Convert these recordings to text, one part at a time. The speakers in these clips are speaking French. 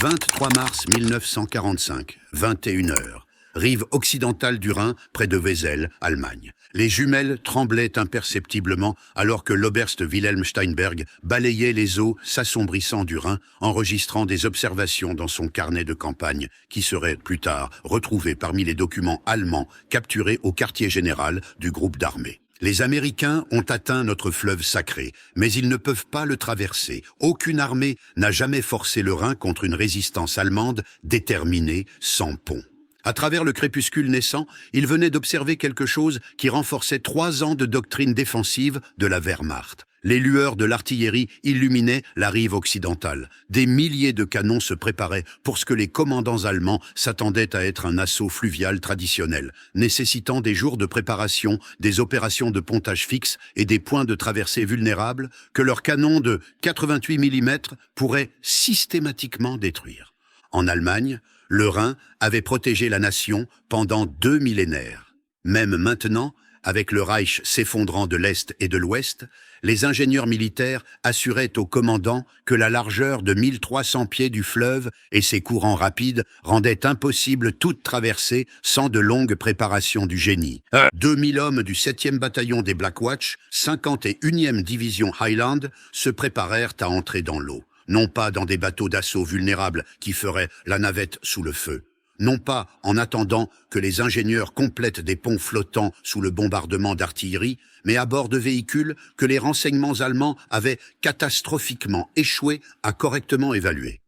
23 mars 1945, 21 heures. Rive occidentale du Rhin, près de Wesel, Allemagne. Les jumelles tremblaient imperceptiblement alors que l'Oberst Wilhelm Steinberg balayait les eaux s'assombrissant du Rhin, enregistrant des observations dans son carnet de campagne qui seraient plus tard retrouvés parmi les documents allemands capturés au quartier général du groupe d'armées. Les Américains ont atteint notre fleuve sacré, mais ils ne peuvent pas le traverser. Aucune armée n'a jamais forcé le Rhin contre une résistance allemande déterminée, sans pont. À travers le crépuscule naissant, il venait d'observer quelque chose qui renforçait 3 ans de doctrine défensive de la Wehrmacht. Les lueurs de l'artillerie illuminaient la rive occidentale. Des milliers de canons se préparaient pour ce que les commandants allemands s'attendaient à être un assaut fluvial traditionnel, nécessitant des jours de préparation, des opérations de pontage fixe et des points de traversée vulnérables que leurs canons de 88 mm pourraient systématiquement détruire. En Allemagne, le Rhin avait protégé la nation pendant 2 millénaires. Même maintenant, avec le Reich s'effondrant de l'Est et de l'Ouest, les ingénieurs militaires assuraient aux commandants que la largeur de 1300 pieds du fleuve et ses courants rapides rendaient impossible toute traversée sans de longues préparations du génie. 2000 hommes du 7e bataillon des Black Watch, 51e division Highland, se préparèrent à entrer dans l'eau. Non pas dans des bateaux d'assaut vulnérables qui feraient la navette sous le feu, non pas en attendant que les ingénieurs complètent des ponts flottants sous le bombardement d'artillerie, mais à bord de véhicules que les renseignements allemands avaient catastrophiquement échoué à correctement évaluer.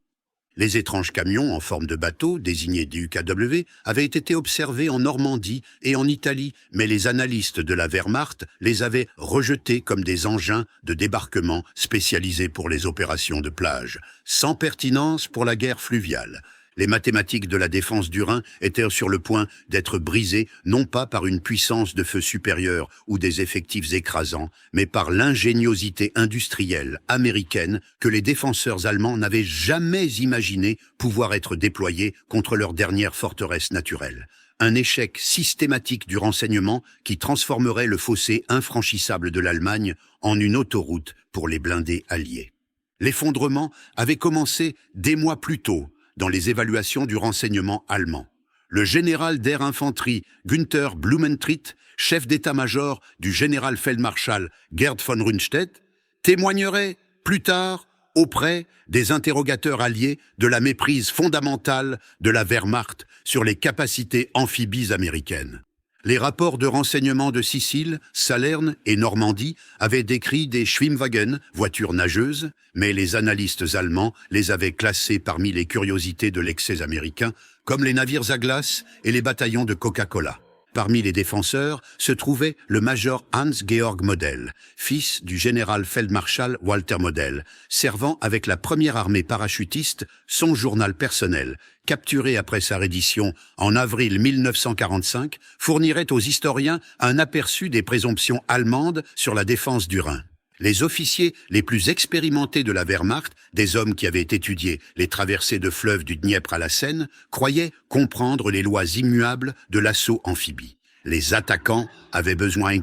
Les étranges camions en forme de bateaux, désignés DUKW, avaient été observés en Normandie et en Italie, mais les analystes de la Wehrmacht les avaient rejetés comme des engins de débarquement spécialisés pour les opérations de plage, sans pertinence pour la guerre fluviale. Les mathématiques de la défense du Rhin étaient sur le point d'être brisées, non pas par une puissance de feu supérieure ou des effectifs écrasants, mais par l'ingéniosité industrielle américaine que les défenseurs allemands n'avaient jamais imaginé pouvoir être déployés contre leur dernière forteresse naturelle. Un échec systématique du renseignement qui transformerait le fossé infranchissable de l'Allemagne en une autoroute pour les blindés alliés. L'effondrement avait commencé des mois plus tôt, dans les évaluations du renseignement allemand. Le général d'air infanterie Günther Blumentritt, chef d'état-major du général-feldmarschall Gerd von Rundstedt, témoignerait plus tard auprès des interrogateurs alliés de la méprise fondamentale de la Wehrmacht sur les capacités amphibies américaines. Les rapports de renseignement de Sicile, Salerne et Normandie avaient décrit des Schwimmwagen, voitures nageuses, mais les analystes allemands les avaient classés parmi les curiosités de l'excès américain, comme les navires à glace et les bataillons de Coca-Cola. Parmi les défenseurs se trouvait le major Hans-Georg Model, fils du général-feldmarschall Walter Model, servant avec la première armée parachutiste, son journal personnel, capturé après sa reddition en avril 1945, fournirait aux historiens un aperçu des présomptions allemandes sur la défense du Rhin. Les officiers les plus expérimentés de la Wehrmacht, des hommes qui avaient étudié les traversées de fleuves du Dniepr à la Seine, croyaient comprendre les lois immuables de l'assaut amphibie. Les attaquants avaient besoin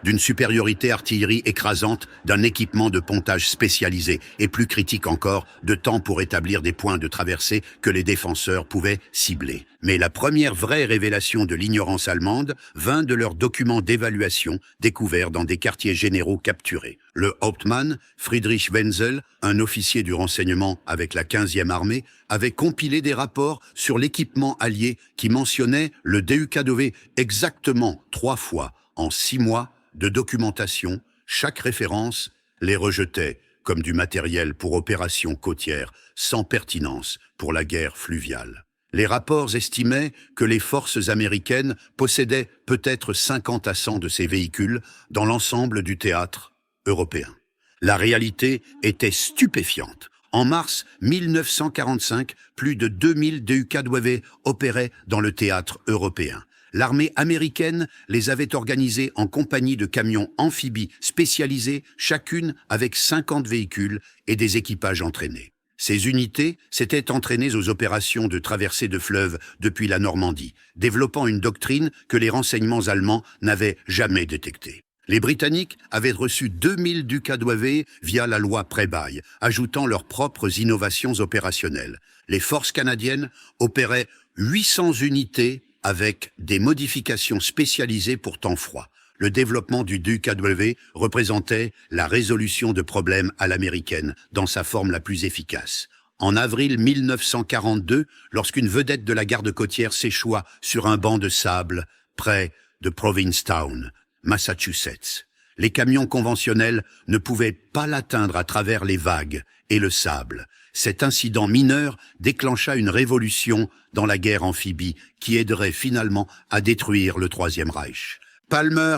d'une supériorité artillerie écrasante, d'un équipement de pontage spécialisé et plus critique encore, de temps pour établir des points de traversée que les défenseurs pouvaient cibler. Mais la première vraie révélation de l'ignorance allemande vint de leurs documents d'évaluation découverts dans des quartiers généraux capturés. Le Hauptmann, Friedrich Wenzel, un officier du renseignement avec la 15e armée, avait compilé des rapports sur l'équipement allié qui mentionnait le DUKW exactement 3 fois en 6 mois de documentation. Chaque référence les rejetait comme du matériel pour opérations côtières sans pertinence pour la guerre fluviale. Les rapports estimaient que les forces américaines possédaient peut-être 50 à 100 de ces véhicules dans l'ensemble du théâtre européen. La réalité était stupéfiante. En mars 1945, plus de 2000 DUKW opéraient dans le théâtre européen. L'armée américaine les avait organisés en compagnie de camions amphibies spécialisés, chacune avec 50 véhicules et des équipages entraînés. Ces unités s'étaient entraînées aux opérations de traversée de fleuves depuis la Normandie, développant une doctrine que les renseignements allemands n'avaient jamais détectée. Les Britanniques avaient reçu 2000 d'UKW via la loi Pré-Baille, ajoutant leurs propres innovations opérationnelles. Les forces canadiennes opéraient 800 unités avec des modifications spécialisées pour temps froid. Le développement du DUKW représentait la résolution de problèmes à l'américaine dans sa forme la plus efficace. En avril 1942, lorsqu'une vedette de la garde côtière s'échoua sur un banc de sable près de Provincetown, Massachusetts, les camions conventionnels ne pouvaient pas l'atteindre à travers les vagues et le sable. Cet incident mineur déclencha une révolution dans la guerre amphibie qui aiderait finalement à détruire le Troisième Reich. Palmer,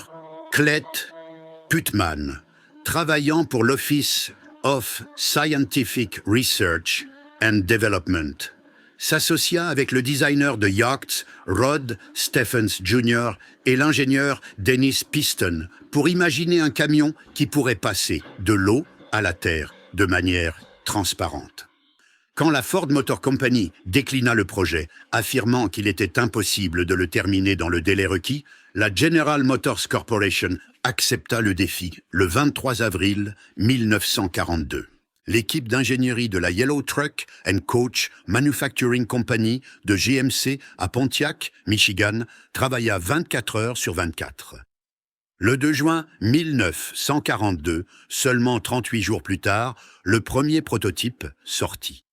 Klett, Putman, travaillant pour l'Office of Scientific Research and Development, s'associa avec le designer de yachts Rod Stephens Jr. et l'ingénieur Dennis Piston pour imaginer un camion qui pourrait passer de l'eau à la terre de manière transparente. Quand la Ford Motor Company déclina le projet, affirmant qu'il était impossible de le terminer dans le délai requis, la General Motors Corporation accepta le défi le 23 avril 1942. L'équipe d'ingénierie de la Yellow Truck and Coach Manufacturing Company de GMC à Pontiac, Michigan, travailla 24 heures sur 24. Le 2 juin 1942, seulement 38 jours plus tard, le premier prototype sortit.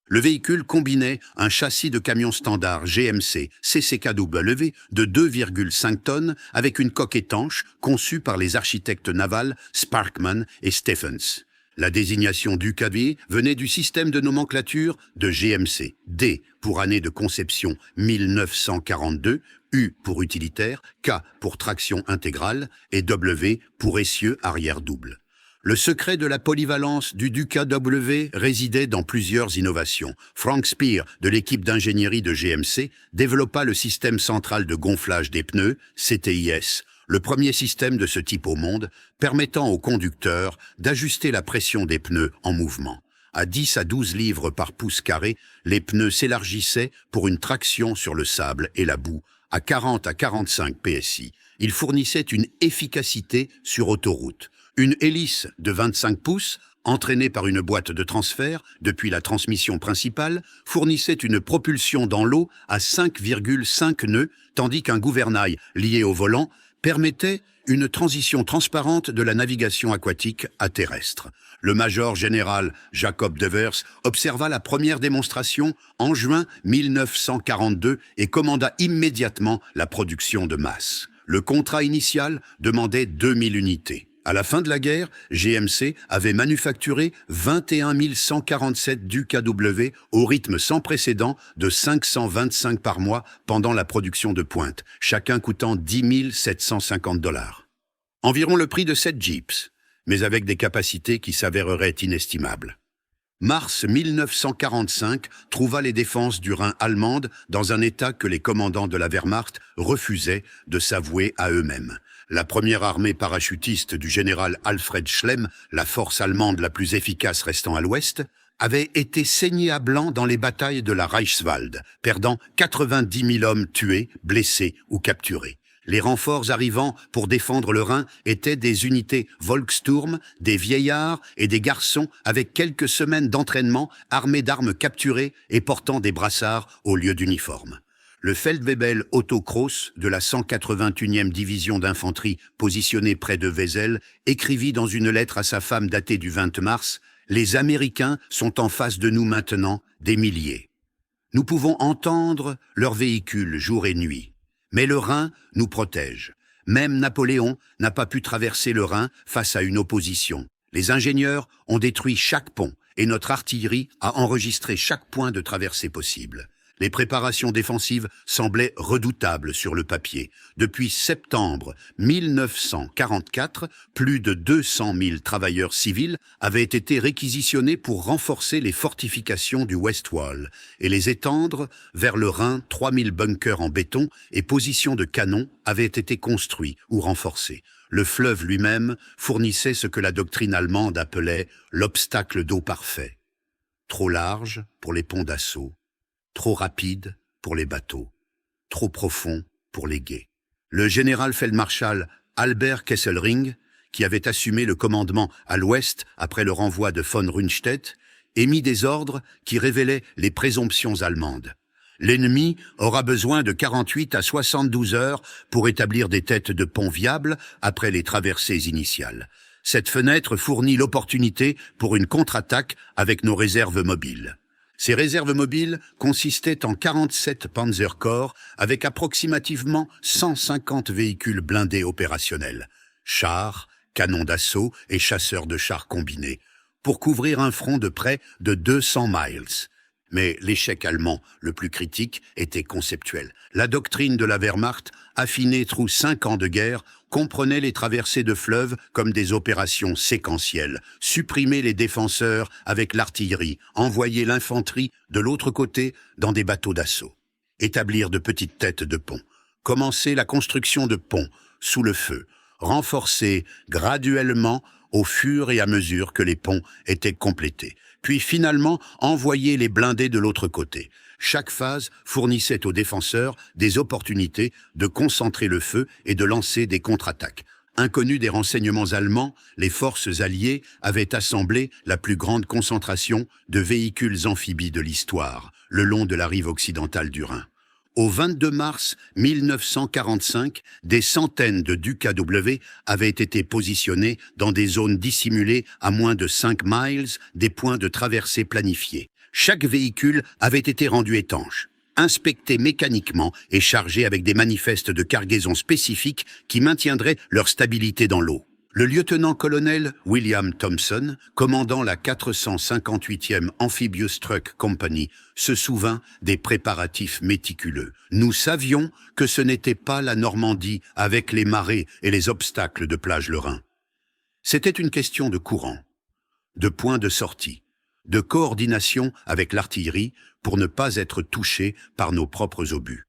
Le véhicule combinait un châssis de camion standard GMC CCKW de 2,5 tonnes avec une coque étanche conçue par les architectes navals Sparkman et Stephens. La désignation d'UKW venait du système de nomenclature de GMC. D pour année de conception 1942, U pour utilitaire, K pour traction intégrale et W pour essieu arrière double. Le secret de la polyvalence du DUKW résidait dans plusieurs innovations. Frank Spear, de l'équipe d'ingénierie de GMC, développa le système central de gonflage des pneus, CTIS, le premier système de ce type au monde, permettant au conducteur d'ajuster la pression des pneus en mouvement. À 10 à 12 livres par pouce carré, les pneus s'élargissaient pour une traction sur le sable et la boue. À 40 à 45 PSI, ils fournissaient une efficacité sur autoroute. Une hélice de 25 pouces, entraînée par une boîte de transfert depuis la transmission principale, fournissait une propulsion dans l'eau à 5,5 nœuds, tandis qu'un gouvernail lié au volant permettait une transition transparente de la navigation aquatique à terrestre. Le major général Jacob Devers observa la première démonstration en juin 1942 et commanda immédiatement la production de masse. Le contrat initial demandait 2000 unités. À la fin de la guerre, GMC avait manufacturé 21 147 DUKW au rythme sans précédent de 525 par mois pendant la production de pointe, chacun coûtant $10 750. Environ le prix de 7 Jeeps, mais avec des capacités qui s'avéreraient inestimables. Mars 1945 trouva les défenses du Rhin allemandes dans un état que les commandants de la Wehrmacht refusaient de s'avouer à eux-mêmes. La première armée parachutiste du général Alfred Schlemm, la force allemande la plus efficace restant à l'ouest, avait été saignée à blanc dans les batailles de la Reichswald, perdant 90 000 hommes tués, blessés ou capturés. Les renforts arrivant pour défendre le Rhin étaient des unités Volkssturm, des vieillards et des garçons avec quelques semaines d'entraînement armés d'armes capturées et portant des brassards au lieu d'uniforme. Le Feldwebel Otto Kroos de la 181e division d'infanterie positionnée près de Wesel écrivit dans une lettre à sa femme datée du 20 mars « Les Américains sont en face de nous maintenant, des milliers. Nous pouvons entendre leurs véhicules jour et nuit. Mais le Rhin nous protège. Même Napoléon n'a pas pu traverser le Rhin face à une opposition. Les ingénieurs ont détruit chaque pont et notre artillerie a enregistré chaque point de traversée possible. Les préparations défensives semblaient redoutables sur le papier. Depuis septembre 1944, plus de 200 000 travailleurs civils avaient été réquisitionnés pour renforcer les fortifications du West Wall et les étendre vers le Rhin. 3000 bunkers en béton et positions de canons avaient été construits ou renforcés. Le fleuve lui-même fournissait ce que la doctrine allemande appelait l'obstacle d'eau parfait. Trop large pour les ponts d'assaut. Trop rapide pour les bateaux, trop profond pour les gués. Le général Feldmarschall Albert Kesselring, qui avait assumé le commandement à l'ouest après le renvoi de von Rundstedt, émit des ordres qui révélaient les présomptions allemandes. L'ennemi aura besoin de 48 à 72 heures pour établir des têtes de pont viables après les traversées initiales. Cette fenêtre fournit l'opportunité pour une contre-attaque avec nos réserves mobiles. Ces réserves mobiles consistaient en 47 Panzerkorps avec approximativement 150 véhicules blindés opérationnels, chars, canons d'assaut et chasseurs de chars combinés, pour couvrir un front de près de 200 miles. Mais l'échec allemand, le plus critique, était conceptuel. La doctrine de la Wehrmacht, affinée through 5 ans de guerre, comprenait les traversées de fleuves comme des opérations séquentielles, supprimer les défenseurs avec l'artillerie, envoyer l'infanterie de l'autre côté dans des bateaux d'assaut, établir de petites têtes de pont, commencer la construction de ponts sous le feu, renforcer graduellement au fur et à mesure que les ponts étaient complétés, puis finalement envoyer les blindés de l'autre côté. Chaque phase fournissait aux défenseurs des opportunités de concentrer le feu et de lancer des contre-attaques. Inconnus des renseignements allemands, les forces alliées avaient assemblé la plus grande concentration de véhicules amphibies de l'histoire, le long de la rive occidentale du Rhin. Au 22 mars 1945, des centaines de DUKW avaient été positionnés dans des zones dissimulées à moins de 5 miles des points de traversée planifiés. Chaque véhicule avait été rendu étanche, inspecté mécaniquement et chargé avec des manifestes de cargaison spécifiques qui maintiendraient leur stabilité dans l'eau. Le lieutenant-colonel William Thompson, commandant la 458e Amphibious Truck Company, se souvint des préparatifs méticuleux. Nous savions que ce n'était pas la Normandie avec les marées et les obstacles de plage le Rhin. C'était une question de courant, de point de sortie, de coordination avec l'artillerie pour ne pas être touchés par nos propres obus.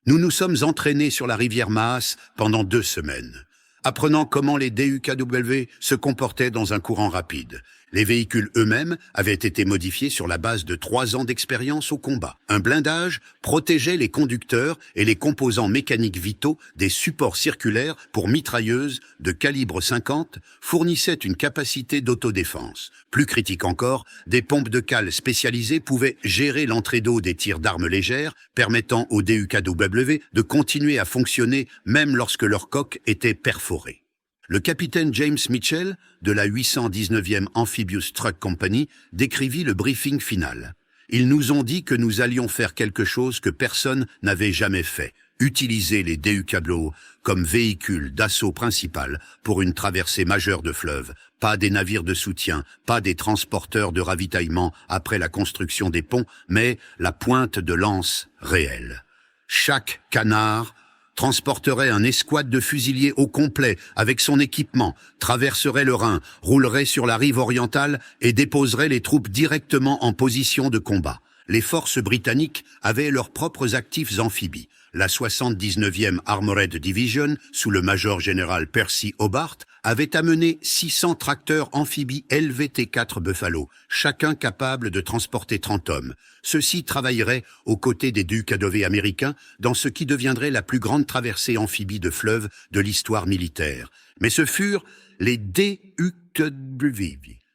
Nous nous sommes entraînés sur la rivière Maas pendant 2 semaines. Apprenant comment les DUKW se comportaient dans un courant rapide. Les véhicules eux-mêmes avaient été modifiés sur la base de 3 ans d'expérience au combat. Un blindage protégeait les conducteurs et les composants mécaniques vitaux des supports circulaires pour mitrailleuses de calibre 50 fournissaient une capacité d'autodéfense. Plus critique encore, des pompes de cale spécialisées pouvaient gérer l'entrée d'eau des tirs d'armes légères, permettant aux DUKW de continuer à fonctionner même lorsque leur coque était perforée. Le capitaine James Mitchell, de la 819e Amphibious Truck Company, décrivit le briefing final. Ils nous ont dit que nous allions faire quelque chose que personne n'avait jamais fait, utiliser les DUKW comme véhicule d'assaut principal pour une traversée majeure de fleuve, pas des navires de soutien, pas des transporteurs de ravitaillement après la construction des ponts, mais la pointe de lance réelle. Chaque canard transporterait un escouade de fusiliers au complet avec son équipement, traverserait le Rhin, roulerait sur la rive orientale et déposerait les troupes directement en position de combat. Les forces britanniques avaient leurs propres actifs amphibies. La 79e Armored Division, sous le major général Percy Hobart, avait amené 600 tracteurs amphibies LVT-4 Buffalo, chacun capable de transporter 30 hommes. Ceux-ci travailleraient aux côtés des DUKW américains dans ce qui deviendrait la plus grande traversée amphibie de fleuve de l'histoire militaire. Mais ce furent les DUKW,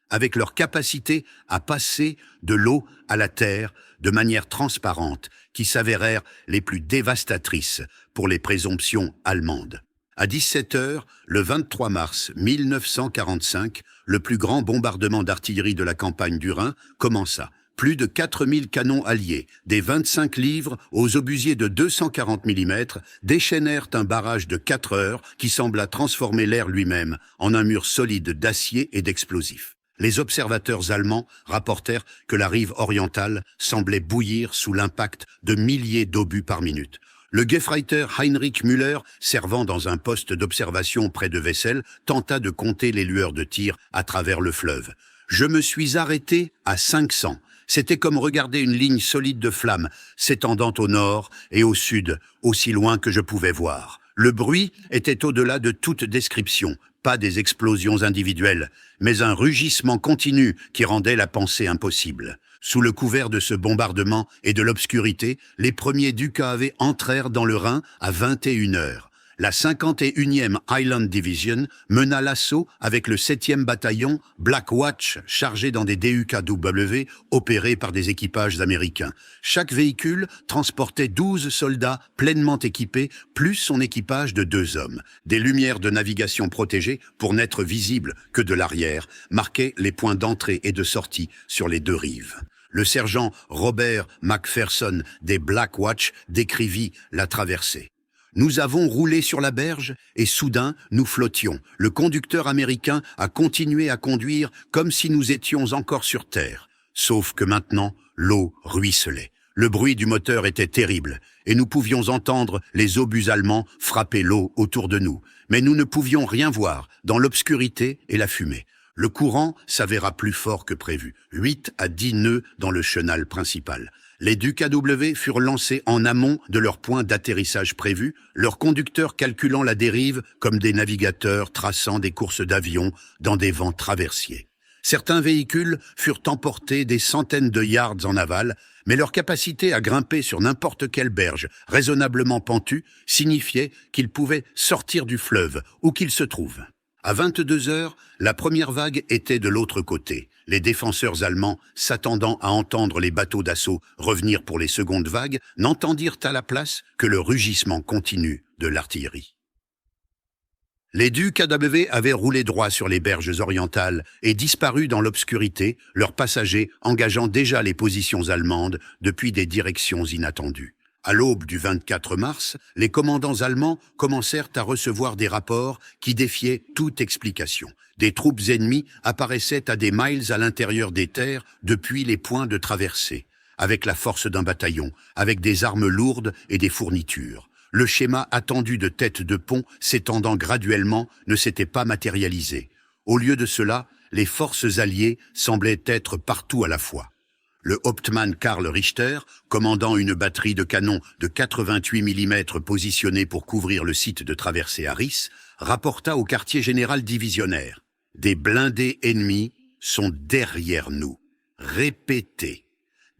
avec leur capacité à passer de l'eau à la terre de manière transparente, qui s'avérèrent les plus dévastatrices pour les présomptions allemandes. À 17 heures, le 23 mars 1945, le plus grand bombardement d'artillerie de la campagne du Rhin commença. Plus de 4000 canons alliés, des 25 livres aux obusiers de 240 mm, déchaînèrent un barrage de 4 heures qui sembla transformer l'air lui-même en un mur solide d'acier et d'explosifs. Les observateurs allemands rapportèrent que la rive orientale semblait bouillir sous l'impact de milliers d'obus par minute. Le Gefreiter Heinrich Müller, servant dans un poste d'observation près de Wessel, tenta de compter les lueurs de tir à travers le fleuve. Je me suis arrêté à 500. C'était comme regarder une ligne solide de flammes s'étendant au nord et au sud, aussi loin que je pouvais voir. Le bruit était au-delà de toute description, pas des explosions individuelles, mais un rugissement continu qui rendait la pensée impossible. Sous le couvert de ce bombardement et de l'obscurité, les premiers DUKW entrèrent dans le Rhin à 21 heures. La 51e Highland Division mena l'assaut avec le 7e bataillon Black Watch chargé dans des DUKW opérés par des équipages américains. Chaque véhicule transportait 12 soldats pleinement équipés, plus son équipage de 2 hommes. Des lumières de navigation protégées, pour n'être visibles que de l'arrière, marquaient les points d'entrée et de sortie sur les 2 rives. Le sergent Robert McPherson des Black Watch décrivit la traversée. Nous avons roulé sur la berge et soudain nous flottions. Le conducteur américain a continué à conduire comme si nous étions encore sur terre. Sauf que maintenant, l'eau ruisselait. Le bruit du moteur était terrible et nous pouvions entendre les obus allemands frapper l'eau autour de nous. Mais nous ne pouvions rien voir dans l'obscurité et la fumée. Le courant s'avéra plus fort que prévu, 8 à 10 nœuds dans le chenal principal. Les DUKW furent lancés en amont de leur point d'atterrissage prévu, leurs conducteurs calculant la dérive comme des navigateurs traçant des courses d'avions dans des vents traversiers. Certains véhicules furent emportés des centaines de yards en aval, mais leur capacité à grimper sur n'importe quelle berge raisonnablement pentue signifiait qu'ils pouvaient sortir du fleuve où qu'ils se trouvent. À 22 heures, la première vague était de l'autre côté. Les défenseurs allemands, s'attendant à entendre les bateaux d'assaut revenir pour les secondes vagues, n'entendirent à la place que le rugissement continu de l'artillerie. Les DUKW avaient roulé droit sur les berges orientales et disparu dans l'obscurité, leurs passagers engageant déjà les positions allemandes depuis des directions inattendues. À l'aube du 24 mars, les commandants allemands commencèrent à recevoir des rapports qui défiaient toute explication. Des troupes ennemies apparaissaient à des miles à l'intérieur des terres depuis les points de traversée, avec la force d'un bataillon, avec des armes lourdes et des fournitures. Le schéma attendu de tête de pont s'étendant graduellement ne s'était pas matérialisé. Au lieu de cela, les forces alliées semblaient être partout à la fois. Le Hauptmann Karl Richter, commandant une batterie de canons de 88 mm positionnée pour couvrir le site de traversée à Ris, rapporta au quartier général divisionnaire. Des blindés ennemis sont derrière nous. Répétez.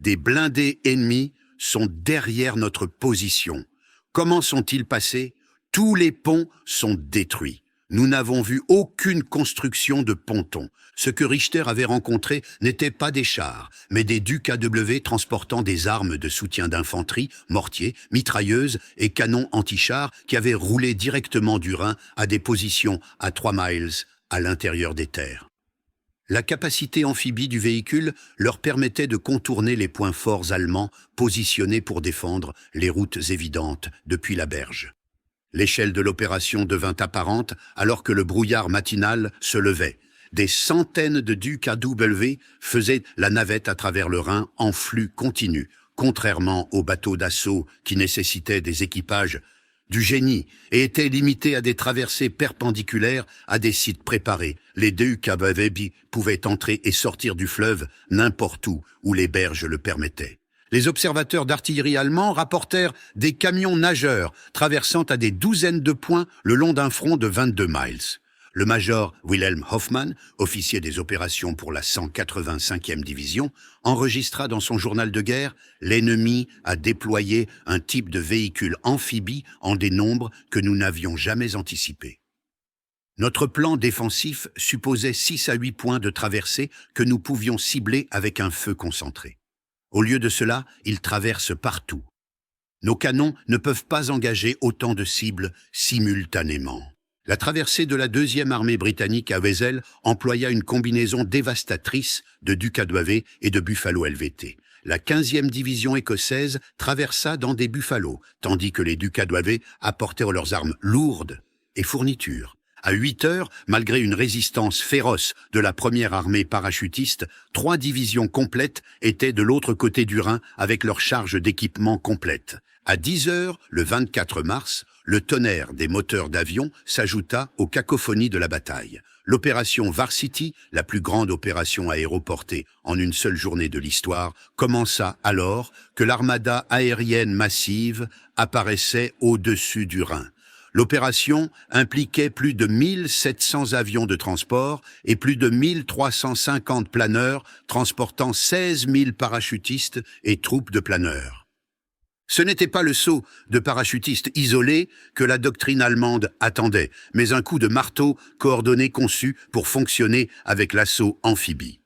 Des blindés ennemis sont derrière notre position. Comment sont-ils passés? Tous les ponts sont détruits. Nous n'avons vu aucune construction de ponton. Ce que Richter avait rencontré n'était pas des chars, mais des DUKW transportant des armes de soutien d'infanterie, mortiers, mitrailleuses et canons anti-chars qui avaient roulé directement du Rhin à des positions à 3 miles à l'intérieur des terres. La capacité amphibie du véhicule leur permettait de contourner les points forts allemands positionnés pour défendre les routes évidentes depuis la berge. L'échelle de l'opération devint apparente alors que le brouillard matinal se levait. Des centaines de DUKW faisaient la navette à travers le Rhin en flux continu, contrairement aux bateaux d'assaut qui nécessitaient des équipages du génie et étaient limités à des traversées perpendiculaires à des sites préparés. Les DUKW pouvaient entrer et sortir du fleuve n'importe où les berges le permettaient. Les observateurs d'artillerie allemands rapportèrent des camions nageurs traversant à des douzaines de points le long d'un front de 22 miles. Le major Wilhelm Hoffmann, officier des opérations pour la 185e division, enregistra dans son journal de guerre « L'ennemi a déployé un type de véhicule amphibie en des nombres que nous n'avions jamais anticipés. Notre plan défensif supposait 6 à 8 points de traversée que nous pouvions cibler avec un feu concentré. Au lieu de cela, ils traversent partout. Nos canons ne peuvent pas engager autant de cibles simultanément. » La traversée de la 2e armée britannique à Wesel employa une combinaison dévastatrice de DUKW et de Buffalo LVT. La 15e division écossaise traversa dans des Buffalo, tandis que les DUKW apportèrent leurs armes lourdes et fournitures. À 8 heures, malgré une résistance féroce de la première armée parachutiste, 3 divisions complètes étaient de l'autre côté du Rhin avec leurs charges d'équipement complètes. À 10 heures, le 24 mars, le tonnerre des moteurs d'avion s'ajouta aux cacophonies de la bataille. L'opération Varsity, la plus grande opération aéroportée en une seule journée de l'histoire, commença alors que l'armada aérienne massive apparaissait au-dessus du Rhin. L'opération impliquait plus de 1700 avions de transport et plus de 1350 planeurs transportant 16 000 parachutistes et troupes de planeurs. Ce n'était pas le saut de parachutistes isolés que la doctrine allemande attendait, mais un coup de marteau coordonné conçu pour fonctionner avec l'assaut amphibie.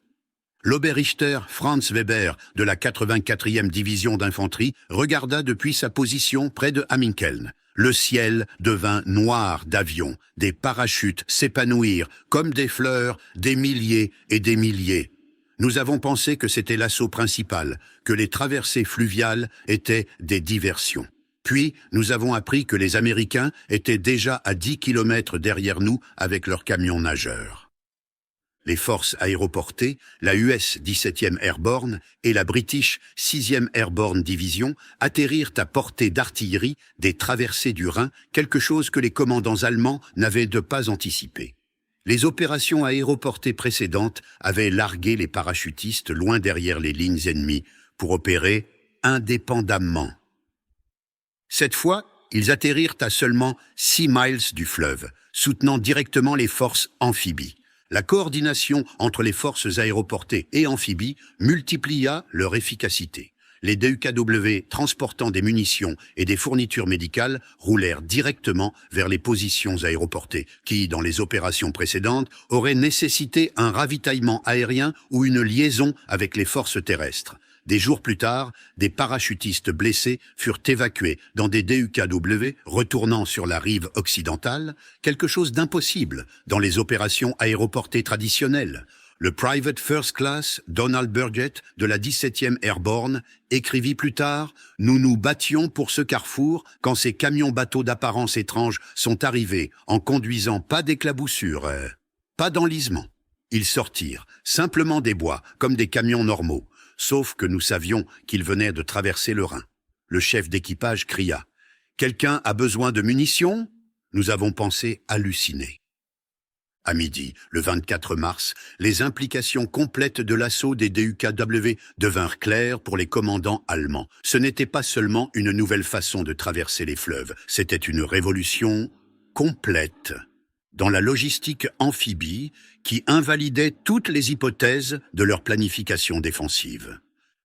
L'Oberrichter Franz Weber de la 84e division d'infanterie regarda depuis sa position près de Hamminkeln. Le ciel devint noir d'avions, des parachutes s'épanouirent comme des fleurs, des milliers et des milliers. Nous avons pensé que c'était l'assaut principal, que les traversées fluviales étaient des diversions. Puis, nous avons appris que les Américains étaient déjà à 10 kilomètres derrière nous avec leurs camions nageurs. Les forces aéroportées, la US 17e Airborne et la British 6e Airborne Division atterrirent à portée d'artillerie des traversées du Rhin, quelque chose que les commandants allemands n'avaient de pas anticipé. Les opérations aéroportées précédentes avaient largué les parachutistes loin derrière les lignes ennemies pour opérer indépendamment. Cette fois, ils atterrirent à seulement 6 miles du fleuve, soutenant directement les forces amphibies. La coordination entre les forces aéroportées et amphibies multiplia leur efficacité. Les DUKW transportant des munitions et des fournitures médicales roulèrent directement vers les positions aéroportées, qui, dans les opérations précédentes, auraient nécessité un ravitaillement aérien ou une liaison avec les forces terrestres. Des jours plus tard, des parachutistes blessés furent évacués dans des DUKW retournant sur la rive occidentale, quelque chose d'impossible dans les opérations aéroportées traditionnelles. Le Private First Class Donald Burgett de la 17e Airborne écrivit plus tard « Nous nous battions pour ce carrefour quand ces camions-bateaux d'apparence étrange sont arrivés en conduisant pas d'éclaboussures, pas d'enlisement. Ils sortirent simplement des bois comme des camions normaux. Sauf que nous savions qu'ils venaient de traverser le Rhin. Le chef d'équipage cria « Quelqu'un a besoin de munitions ?» Nous avons pensé halluciner. À midi, le 24 mars, les implications complètes de l'assaut des DUKW devinrent claires pour les commandants allemands. Ce n'était pas seulement une nouvelle façon de traverser les fleuves, c'était une révolution complète dans la logistique amphibie qui invalidait toutes les hypothèses de leur planification défensive.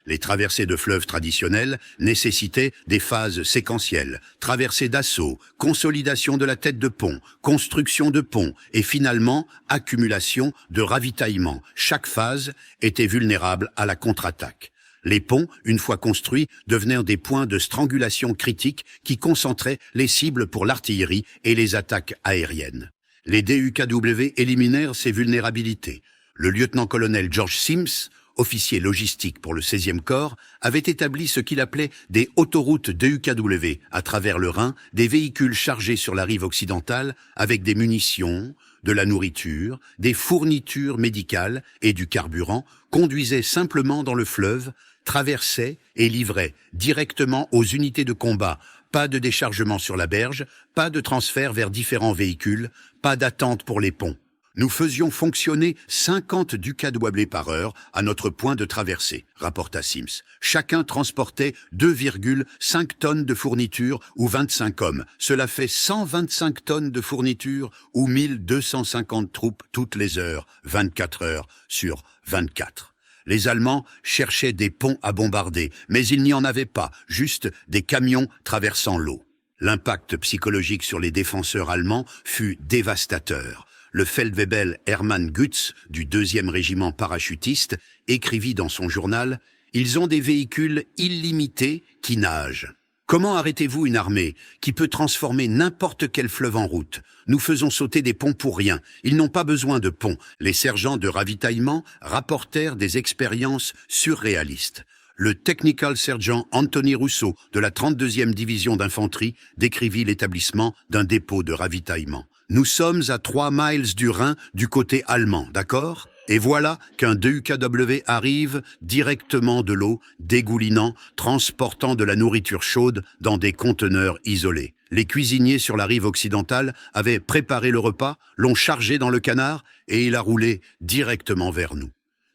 Les traversées de fleuves traditionnelles nécessitaient des phases séquentielles, traversées d'assaut, consolidation de la tête de pont, construction de pont et finalement accumulation de ravitaillement. Chaque phase était vulnérable à la contre-attaque. Les ponts, une fois construits, devenaient des points de strangulation critiques qui concentraient les cibles pour l'artillerie et les attaques aériennes. Les DUKW éliminèrent ces vulnérabilités. Le lieutenant-colonel George Sims, officier logistique pour le 16e corps, avait établi ce qu'il appelait des autoroutes DUKW à travers le Rhin, des véhicules chargés sur la rive occidentale avec des munitions, de la nourriture, des fournitures médicales et du carburant, conduisaient simplement dans le fleuve, traversaient et livraient directement aux unités de combat. Pas de déchargement sur la berge, pas de transfert vers différents véhicules, pas d'attente pour les ponts. Nous faisions fonctionner 50 DUKW par heure à notre point de traversée, rapporta Sims. Chacun transportait 2,5 tonnes de fournitures ou 25 hommes. Cela fait 125 tonnes de fournitures ou 1250 troupes toutes les heures, 24 heures sur 24. Les Allemands cherchaient des ponts à bombarder, mais il n'y en avait pas, juste des camions traversant l'eau. L'impact psychologique sur les défenseurs allemands fut dévastateur. Le Feldwebel Hermann Gutz, du 2e régiment parachutiste, écrivit dans son journal « Ils ont des véhicules illimités qui nagent. Comment arrêtez-vous une armée qui peut transformer n'importe quel fleuve en route? Nous faisons sauter des ponts pour rien. Ils n'ont pas besoin de ponts. » Les sergents de ravitaillement rapportèrent des expériences surréalistes. Le Technical Sergeant Anthony Rousseau de la 32e division d'infanterie décrivit l'établissement d'un dépôt de ravitaillement. Nous sommes à 3 miles du Rhin du côté allemand, d'accord? Et voilà qu'un DUKW arrive directement de l'eau, dégoulinant, transportant de la nourriture chaude dans des conteneurs isolés. Les cuisiniers sur la rive occidentale avaient préparé le repas, l'ont chargé dans le canard et il a roulé directement vers nous.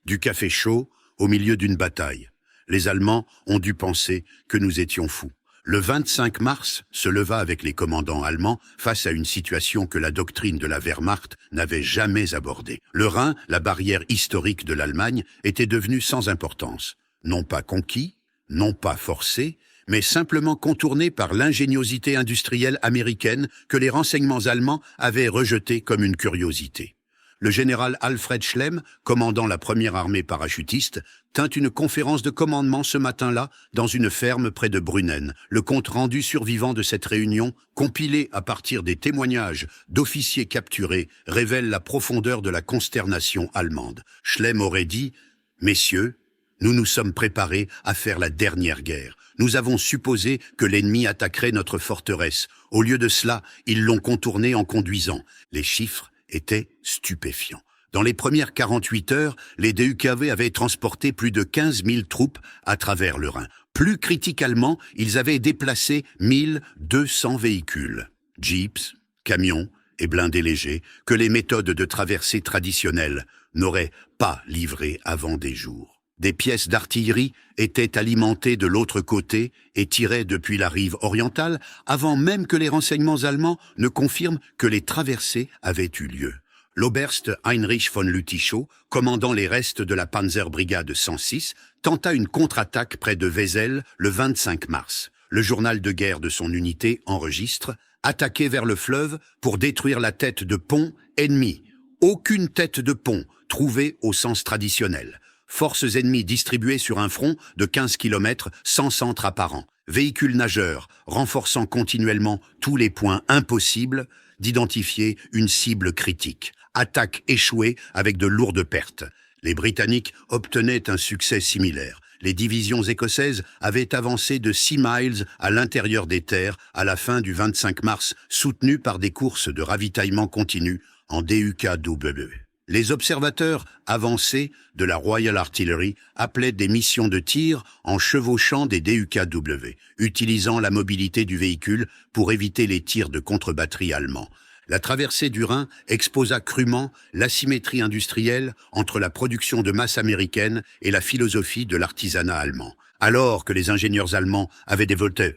Du café chaud au milieu d'une bataille. Les Allemands ont dû penser que nous étions fous. Le 25 mars se leva avec les commandants allemands face à une situation que la doctrine de la Wehrmacht n'avait jamais abordée. Le Rhin, la barrière historique de l'Allemagne, était devenu sans importance. Non pas conquis, non pas forcé, mais simplement contournée par l'ingéniosité industrielle américaine que les renseignements allemands avaient rejetée comme une curiosité. Le général Alfred Schlemm, commandant la première armée parachutiste, tint une conférence de commandement ce matin-là dans une ferme près de Brunnen. Le compte-rendu survivant de cette réunion, compilé à partir des témoignages d'officiers capturés, révèle la profondeur de la consternation allemande. Schlemm aurait dit « Messieurs, nous nous sommes préparés à faire la dernière guerre. Nous avons supposé que l'ennemi attaquerait notre forteresse. Au lieu de cela, ils l'ont contournée en conduisant. » Les chiffres étaient stupéfiants. Dans les premières 48 heures, les DUKV avaient transporté plus de 15 000 troupes à travers le Rhin. Plus critiquement, ils avaient déplacé 1200 véhicules, jeeps, camions et blindés légers, que les méthodes de traversée traditionnelles n'auraient pas livrés avant des jours. Des pièces d'artillerie étaient alimentées de l'autre côté et tirées depuis la rive orientale avant même que les renseignements allemands ne confirment que les traversées avaient eu lieu. L'Oberst Heinrich von Lüttichau, commandant les restes de la Panzerbrigade 106, tenta une contre-attaque près de Wesel le 25 mars. Le journal de guerre de son unité enregistre « Attaquer vers le fleuve pour détruire la tête de pont ennemi. Aucune tête de pont trouvée au sens traditionnel. Forces ennemies distribuées sur un front de 15 km sans centre apparent. Véhicules nageurs renforçant continuellement tous les points impossibles d'identifier une cible critique. Attaque échouée avec de lourdes pertes. Les Britanniques obtenaient un succès similaire. Les divisions écossaises avaient avancé de 6 miles à l'intérieur des terres à la fin du 25 mars, soutenues par des courses de ravitaillement continu en DUKW. Les observateurs avancés de la Royal Artillery appelaient des missions de tir en chevauchant des DUKW, utilisant la mobilité du véhicule pour éviter les tirs de contre-batterie allemands. La traversée du Rhin exposa crûment l'asymétrie industrielle entre la production de masse américaine et la philosophie de l'artisanat allemand. Alors que les ingénieurs allemands avaient développé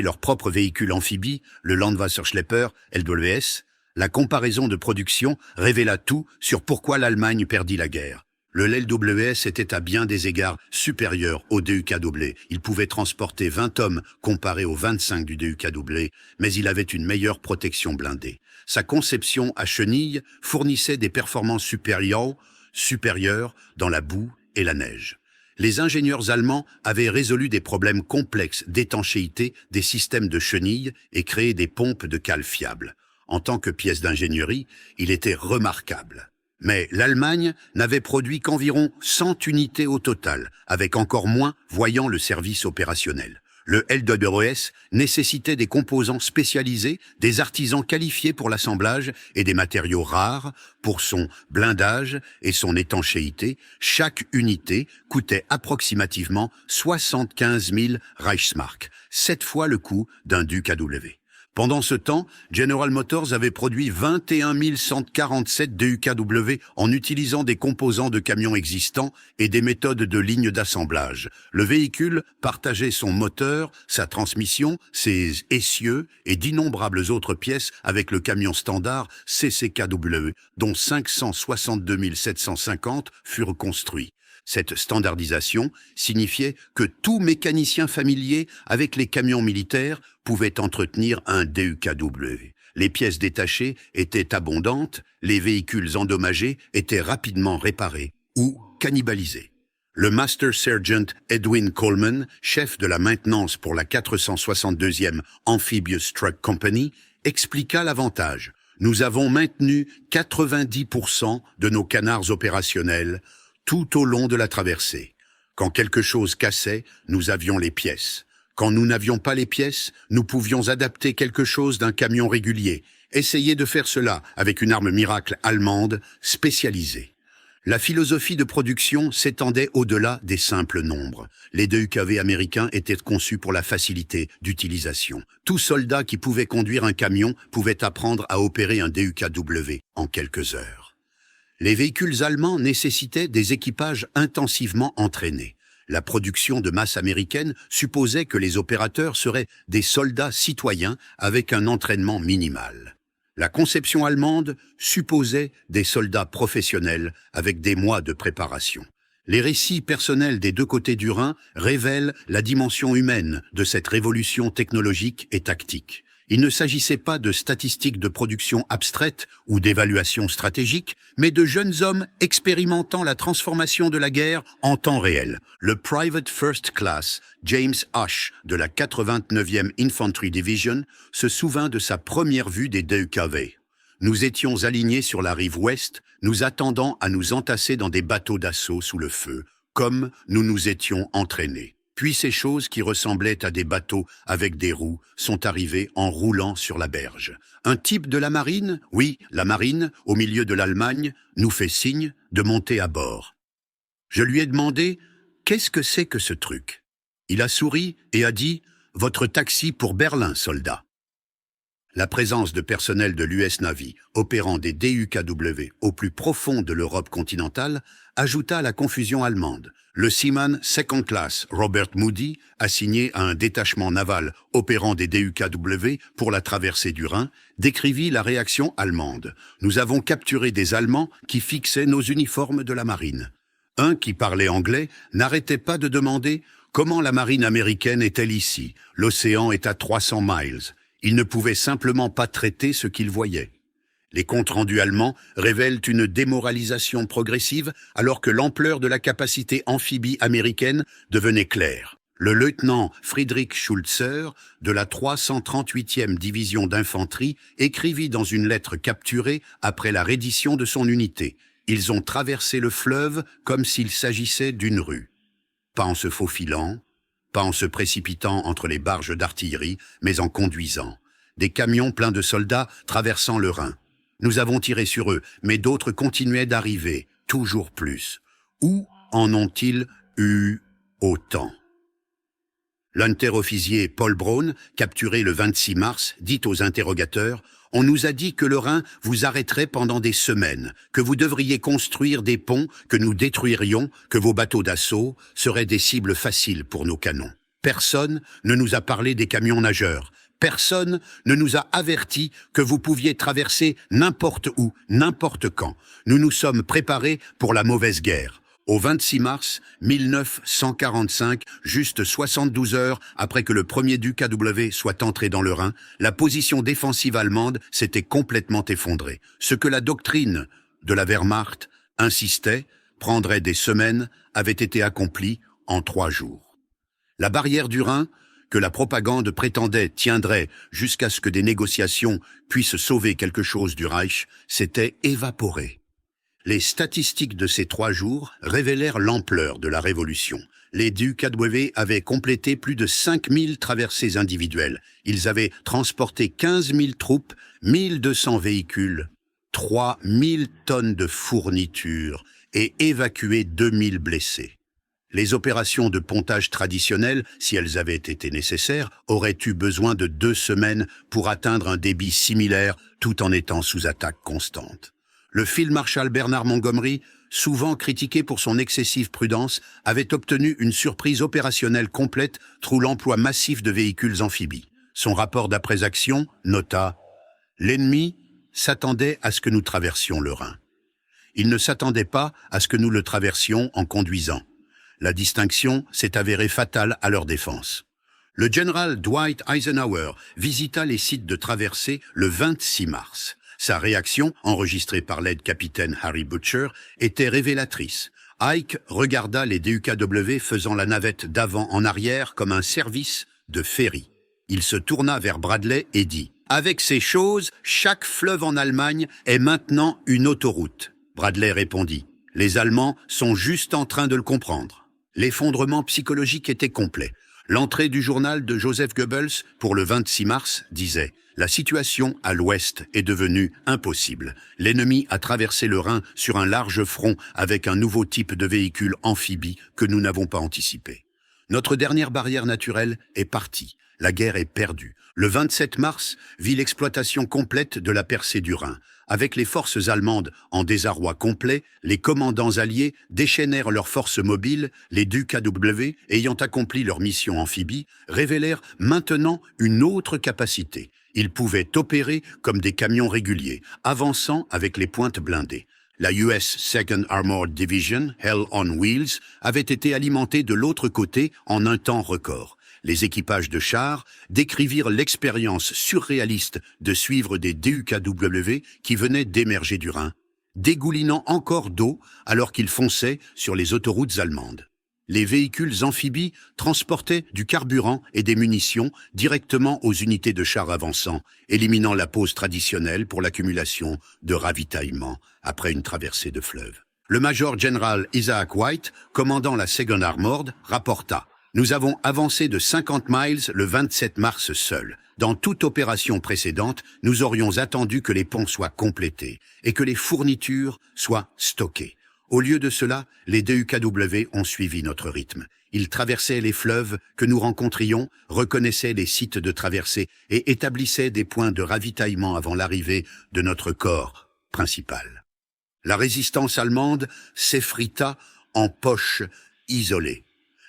leur propre véhicule amphibie, le Landwasserschlepper, LWS, la comparaison de production révéla tout sur pourquoi l'Allemagne perdit la guerre. Le LWS était à bien des égards supérieur au DUKW. Il pouvait transporter 20 hommes comparé aux 25 du DUKW, mais il avait une meilleure protection blindée. Sa conception à chenilles fournissait des performances supérieures dans la boue et la neige. Les ingénieurs allemands avaient résolu des problèmes complexes d'étanchéité des systèmes de chenilles et créé des pompes de cale fiables. En tant que pièce d'ingénierie, il était remarquable. Mais l'Allemagne n'avait produit qu'environ 100 unités au total, avec encore moins voyant le service opérationnel. Le LWS nécessitait des composants spécialisés, des artisans qualifiés pour l'assemblage et des matériaux rares pour son blindage et son étanchéité. Chaque unité coûtait approximativement 75 000 Reichsmark, 7 fois le coût d'un DUKW. Pendant ce temps, General Motors avait produit 21 147 DUKW en utilisant des composants de camions existants et des méthodes de ligne d'assemblage. Le véhicule partageait son moteur, sa transmission, ses essieux et d'innombrables autres pièces avec le camion standard CCKW, dont 562 750 furent construits. Cette standardisation signifiait que tout mécanicien familier avec les camions militaires pouvait entretenir un DUKW. Les pièces détachées étaient abondantes, les véhicules endommagés étaient rapidement réparés ou cannibalisés. Le Master Sergeant Edwin Coleman, chef de la maintenance pour la 462e Amphibious Truck Company, expliqua l'avantage. Nous avons maintenu 90% de nos canards opérationnels tout au long de la traversée. Quand quelque chose cassait, nous avions les pièces. Quand nous n'avions pas les pièces, nous pouvions adapter quelque chose d'un camion régulier. Essayer de faire cela avec une arme miracle allemande spécialisée. La philosophie de production s'étendait au-delà des simples nombres. Les DUKW américains étaient conçus pour la facilité d'utilisation. Tout soldat qui pouvait conduire un camion pouvait apprendre à opérer un DUKW en quelques heures. Les véhicules allemands nécessitaient des équipages intensivement entraînés. La production de masse américaine supposait que les opérateurs seraient des soldats citoyens avec un entraînement minimal. La conception allemande supposait des soldats professionnels avec des mois de préparation. Les récits personnels des deux côtés du Rhin révèlent la dimension humaine de cette révolution technologique et tactique. Il ne s'agissait pas de statistiques de production abstraites ou d'évaluation stratégique, mais de jeunes hommes expérimentant la transformation de la guerre en temps réel. Le Private First Class, James Hush, de la 89e Infantry Division, se souvint de sa première vue des DUKW. Nous étions alignés sur la rive ouest, nous attendant à nous entasser dans des bateaux d'assaut sous le feu, comme nous nous étions entraînés. Puis ces choses qui ressemblaient à des bateaux avec des roues sont arrivées en roulant sur la berge. Un type de la marine, oui, la marine, au milieu de l'Allemagne, nous fait signe de monter à bord. Je lui ai demandé « Qu'est-ce que c'est que ce truc ?» Il a souri et a dit « Votre taxi pour Berlin, soldat ». La présence de personnel de l'US Navy opérant des DUKW au plus profond de l'Europe continentale ajouta à la confusion allemande. Le Seaman Second Class Robert Moody, assigné à un détachement naval opérant des DUKW pour la traversée du Rhin, décrivit la réaction allemande. « Nous avons capturé des Allemands qui fixaient nos uniformes de la marine. » Un qui parlait anglais n'arrêtait pas de demander « Comment la marine américaine est-elle ici? L'océan est à 300 miles. » Il ne pouvait simplement pas traiter ce qu'il voyait. Les comptes rendus allemands révèlent une démoralisation progressive alors que l'ampleur de la capacité amphibie américaine devenait claire. Le lieutenant Friedrich Schulzer de la 338e division d'infanterie écrivit dans une lettre capturée après la reddition de son unité. Ils ont traversé le fleuve comme s'il s'agissait d'une rue. Pas en se faufilant, pas en se précipitant entre les barges d'artillerie, mais en conduisant. Des camions pleins de soldats traversant le Rhin. Nous avons tiré sur eux, mais d'autres continuaient d'arriver, toujours plus. Où en ont-ils eu autant? L'unter-officier Paul Braun, capturé le 26 mars, dit aux interrogateurs « On nous a dit que le Rhin vous arrêterait pendant des semaines, que vous devriez construire des ponts, que nous détruirions, que vos bateaux d'assaut seraient des cibles faciles pour nos canons. Personne ne nous a parlé des camions nageurs. Personne ne nous a averti que vous pouviez traverser n'importe où, n'importe quand. Nous nous sommes préparés pour la mauvaise guerre. » Au 26 mars 1945, juste 72 heures après que le premier DUKW soit entré dans le Rhin, la position défensive allemande s'était complètement effondrée. Ce que la doctrine de la Wehrmacht insistait, prendrait des semaines, avait été accompli en 3 jours. La barrière du Rhin, que la propagande prétendait tiendrait jusqu'à ce que des négociations puissent sauver quelque chose du Reich, s'était évaporée. Les statistiques de ces 3 jours révélèrent l'ampleur de la révolution. Les DUKW avaient complété plus de 5000 traversées individuelles. Ils avaient transporté 15 000 troupes, 1200 véhicules, 3000 tonnes de fournitures et évacué 2000 blessés. Les opérations de pontage traditionnelles, si elles avaient été nécessaires, auraient eu besoin de 2 semaines pour atteindre un débit similaire tout en étant sous attaque constante. Le field-marshal Bernard Montgomery, souvent critiqué pour son excessive prudence, avait obtenu une surprise opérationnelle complète through l'emploi massif de véhicules amphibies. Son rapport d'après-action nota « L'ennemi s'attendait à ce que nous traversions le Rhin. Il ne s'attendait pas à ce que nous le traversions en conduisant. La distinction s'est avérée fatale à leur défense. » Le général Dwight Eisenhower visita les sites de traversée le 26 mars. Sa réaction, enregistrée par l'aide-capitaine Harry Butcher, était révélatrice. Ike regarda les DUKW faisant la navette d'avant en arrière comme un service de ferry. Il se tourna vers Bradley et dit « Avec ces choses, chaque fleuve en Allemagne est maintenant une autoroute. » Bradley répondit « Les Allemands sont juste en train de le comprendre. » L'effondrement psychologique était complet. L'entrée du journal de Joseph Goebbels pour le 26 mars disait « La situation à l'ouest est devenue impossible. L'ennemi a traversé le Rhin sur un large front avec un nouveau type de véhicule amphibie que nous n'avons pas anticipé. Notre dernière barrière naturelle est partie. La guerre est perdue. Le 27 mars vit l'exploitation complète de la percée du Rhin. Avec les forces allemandes en désarroi complet, les commandants alliés déchaînèrent leurs forces mobiles, les DUKW, ayant accompli leur mission amphibie, révélèrent maintenant une autre capacité. Ils pouvaient opérer comme des camions réguliers, avançant avec les pointes blindées. La US 2nd Armored Division, Hell on Wheels, avait été alimentée de l'autre côté en un temps record. Les équipages de chars décrivirent l'expérience surréaliste de suivre des DUKW qui venaient d'émerger du Rhin, dégoulinant encore d'eau alors qu'ils fonçaient sur les autoroutes allemandes. Les véhicules amphibies transportaient du carburant et des munitions directement aux unités de chars avançant, éliminant la pause traditionnelle pour l'accumulation de ravitaillement après une traversée de fleuve. Le major général Isaac White, commandant la 2nd Armored, rapporta « Nous avons avancé de 50 miles le 27 mars seul. Dans toute opération précédente, nous aurions attendu que les ponts soient complétés et que les fournitures soient stockées. Au lieu de cela, les DUKW ont suivi notre rythme. Ils traversaient les fleuves que nous rencontrions, reconnaissaient les sites de traversée et établissaient des points de ravitaillement avant l'arrivée de notre corps principal. La résistance allemande s'effrita en poches isolées.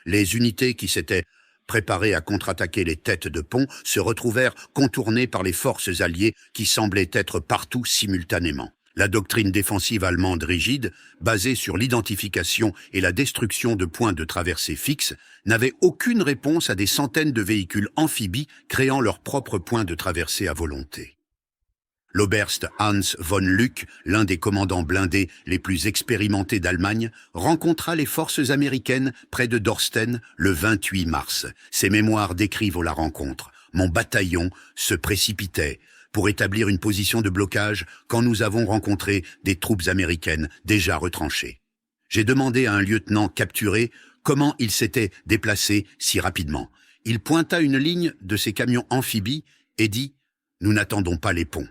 Les unités qui s'étaient préparées à contre-attaquer les têtes de pont se retrouvèrent contournées par les forces alliées qui semblaient être partout simultanément. La doctrine défensive allemande rigide, basée sur l'identification et la destruction de points de traversée fixes, n'avait aucune réponse à des centaines de véhicules amphibies créant leurs propres points de traversée à volonté. L'Oberst Hans von Lück, l'un des commandants blindés les plus expérimentés d'Allemagne, rencontra les forces américaines près de Dorsten le 28 mars. Ses mémoires décrivent la rencontre. « Mon bataillon se précipitait pour établir une position de blocage quand nous avons rencontré des troupes américaines déjà retranchées. J'ai demandé à un lieutenant capturé comment il s'était déplacé si rapidement. Il pointa une ligne de ses camions amphibies et dit « Nous n'attendons pas les ponts ».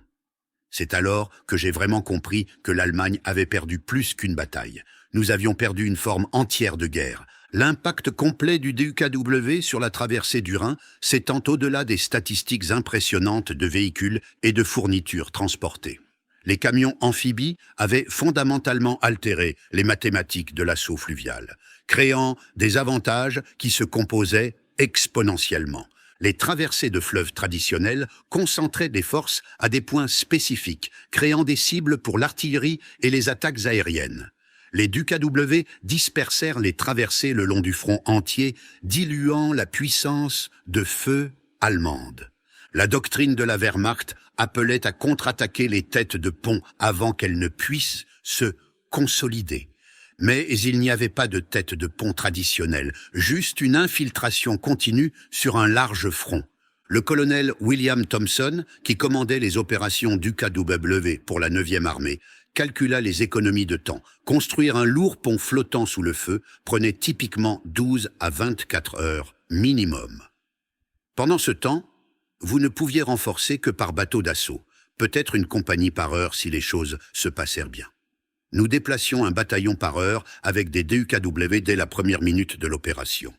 C'est alors que j'ai vraiment compris que l'Allemagne avait perdu plus qu'une bataille. Nous avions perdu une forme entière de guerre. L'impact complet du DUKW sur la traversée du Rhin s'étend au-delà des statistiques impressionnantes de véhicules et de fournitures transportées. Les camions amphibies avaient fondamentalement altéré les mathématiques de l'assaut fluvial, créant des avantages qui se composaient exponentiellement. Les traversées de fleuves traditionnelles concentraient des forces à des points spécifiques, créant des cibles pour l'artillerie et les attaques aériennes. Les DUKW dispersèrent les traversées le long du front entier, diluant la puissance de feu allemande. La doctrine de la Wehrmacht appelait à contre-attaquer les têtes de pont avant qu'elles ne puissent se consolider. Mais il n'y avait pas de tête de pont traditionnelle, juste une infiltration continue sur un large front. Le colonel William Thompson, qui commandait les opérations d'UKW pour la 9e armée, calcula les économies de temps. Construire un lourd pont flottant sous le feu prenait typiquement 12 à 24 heures minimum. Pendant ce temps, vous ne pouviez renforcer que par bateau d'assaut, peut-être une compagnie par heure si les choses se passèrent bien. Nous déplacions un bataillon par heure avec des DUKW dès la première minute de l'opération.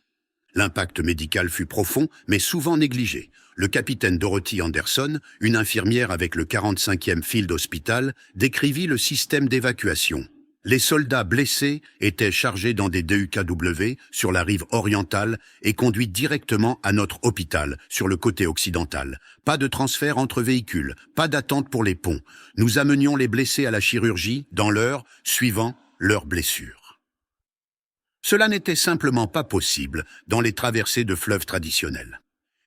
L'impact médical fut profond, mais souvent négligé. Le capitaine Dorothy Anderson, une infirmière avec le 45e Field Hospital, décrivit le système d'évacuation. Les soldats blessés étaient chargés dans des DUKW sur la rive orientale et conduits directement à notre hôpital sur le côté occidental. Pas de transfert entre véhicules, pas d'attente pour les ponts. Nous amenions les blessés à la chirurgie dans l'heure suivant leur blessure. Cela n'était simplement pas possible dans les traversées de fleuves traditionnels.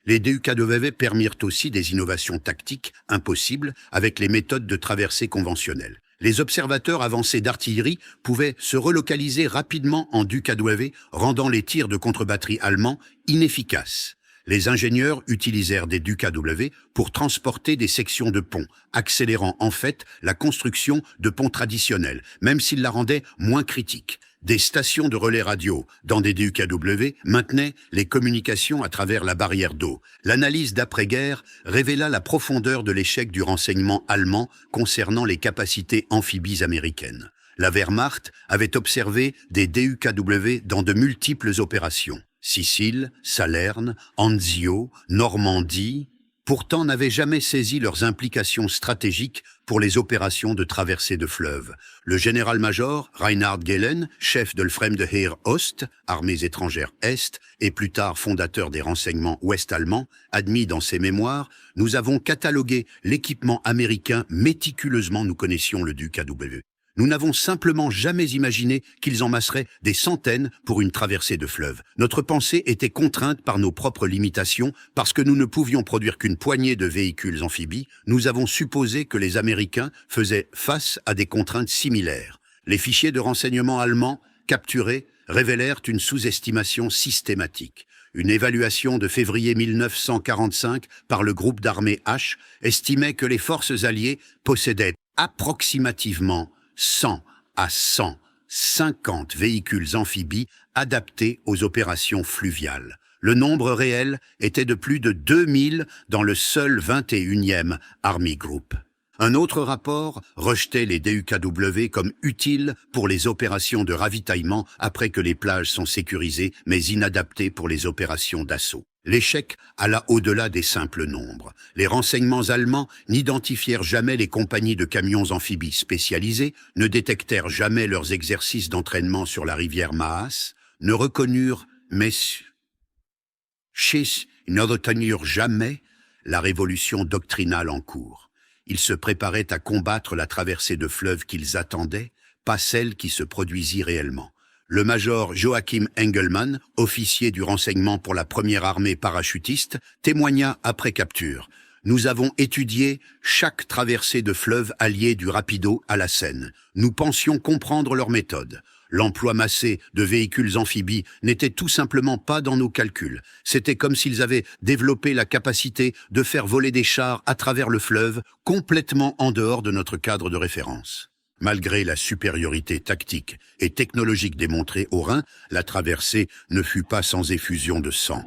Les DUKW permirent aussi des innovations tactiques impossibles avec les méthodes de traversée conventionnelles. Les observateurs avancés d'artillerie pouvaient se relocaliser rapidement en DUKW, rendant les tirs de contre-batterie allemands inefficaces. Les ingénieurs utilisèrent des DUKW pour transporter des sections de ponts, accélérant en fait la construction de ponts traditionnels, même s'ils la rendaient moins critique. Des stations de relais radio dans des DUKW maintenaient les communications à travers la barrière d'eau. L'analyse d'après-guerre révéla la profondeur de l'échec du renseignement allemand concernant les capacités amphibies américaines. La Wehrmacht avait observé des DUKW dans de multiples opérations. Sicile, Salerne, Anzio, Normandie, pourtant n'avaient jamais saisi leurs implications stratégiques pour les opérations de traversée de fleuves. Le général-major Reinhard Gehlen, chef de l'Fremde Heer Ost, armées étrangères Est, et plus tard fondateur des renseignements ouest-allemands, admis dans ses mémoires, nous avons catalogué l'équipement américain méticuleusement. Nous connaissions le DUKW. Nous n'avons simplement jamais imaginé qu'ils en masseraient des centaines pour une traversée de fleuve. Notre pensée était contrainte par nos propres limitations, parce que nous ne pouvions produire qu'une poignée de véhicules amphibies. Nous avons supposé que les Américains faisaient face à des contraintes similaires. Les fichiers de renseignement allemands capturés révélèrent une sous-estimation systématique. Une évaluation de février 1945 par le groupe d'armée H estimait que les forces alliées possédaient approximativement 100 à 150 véhicules amphibies adaptés aux opérations fluviales. Le nombre réel était de plus de 2000 dans le seul 21e Army Group. Un autre rapport rejetait les DUKW comme utiles pour les opérations de ravitaillement après que les plages sont sécurisées, mais inadaptées pour les opérations d'assaut. L'échec alla au-delà des simples nombres. Les renseignements allemands n'identifièrent jamais les compagnies de camions amphibies spécialisés, ne détectèrent jamais leurs exercices d'entraînement sur la rivière Maas, ne reconnurent, mais ne retenurent jamais la révolution doctrinale en cours. Ils se préparaient à combattre la traversée de fleuve qu'ils attendaient, pas celle qui se produisit réellement. Le major Joachim Engelmann, officier du renseignement pour la première armée parachutiste, témoigna après capture. « Nous avons étudié chaque traversée de fleuve alliée du Rapido à la Seine. Nous pensions comprendre leur méthode. L'emploi massé de véhicules amphibies n'était tout simplement pas dans nos calculs. C'était comme s'ils avaient développé la capacité de faire voler des chars à travers le fleuve, complètement en dehors de notre cadre de référence. » Malgré la supériorité tactique et technologique démontrée au Rhin, la traversée ne fut pas sans effusion de sang.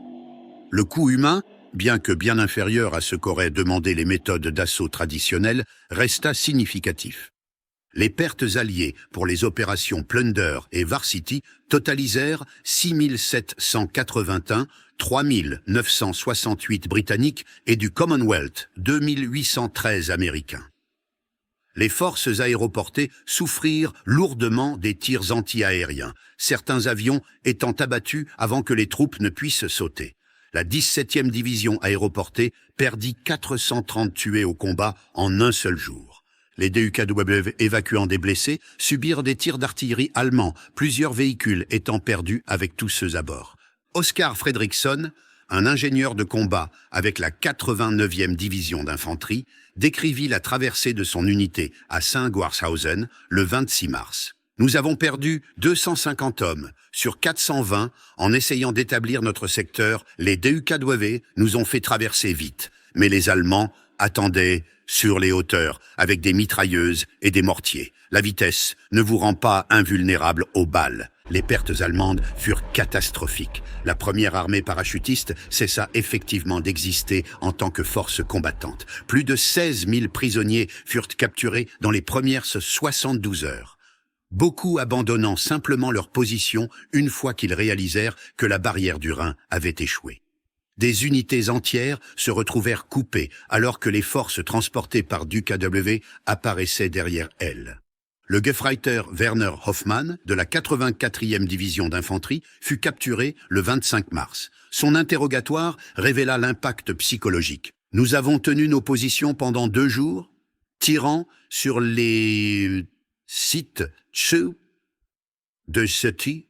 Le coût humain, bien que bien inférieur à ce qu'auraient demandé les méthodes d'assaut traditionnelles, resta significatif. Les pertes alliées pour les opérations Plunder et Varsity totalisèrent 6781, 3968 britanniques et du Commonwealth, 2813 américains. Les forces aéroportées souffrirent lourdement des tirs anti-aériens, certains avions étant abattus avant que les troupes ne puissent sauter. La 17e division aéroportée perdit 430 tués au combat en un seul jour. Les DUKW évacuant des blessés subirent des tirs d'artillerie allemands, plusieurs véhicules étant perdus avec tous ceux à bord. Oscar Fredriksson, un ingénieur de combat avec la 89e division d'infanterie, décrivit la traversée de son unité à Saint-Goarshausen le 26 mars. « Nous avons perdu 250 hommes sur 420 en essayant d'établir notre secteur. Les DUKW nous ont fait traverser vite, mais les Allemands attendaient sur les hauteurs avec des mitrailleuses et des mortiers. La vitesse ne vous rend pas invulnérable aux balles. » Les pertes allemandes furent catastrophiques. La première armée parachutiste cessa effectivement d'exister en tant que force combattante. Plus de 16 000 prisonniers furent capturés dans les premières 72 heures. Beaucoup abandonnant simplement leur position une fois qu'ils réalisèrent que la barrière du Rhin avait échoué. Des unités entières se retrouvèrent coupées alors que les forces transportées par DUKW apparaissaient derrière elles. Le Gefreiter Werner Hoffmann, de la 84e division d'infanterie, fut capturé le 25 mars. Son interrogatoire révéla l'impact psychologique. « Nous avons tenu nos positions pendant 2 jours, tirant sur les sites de City,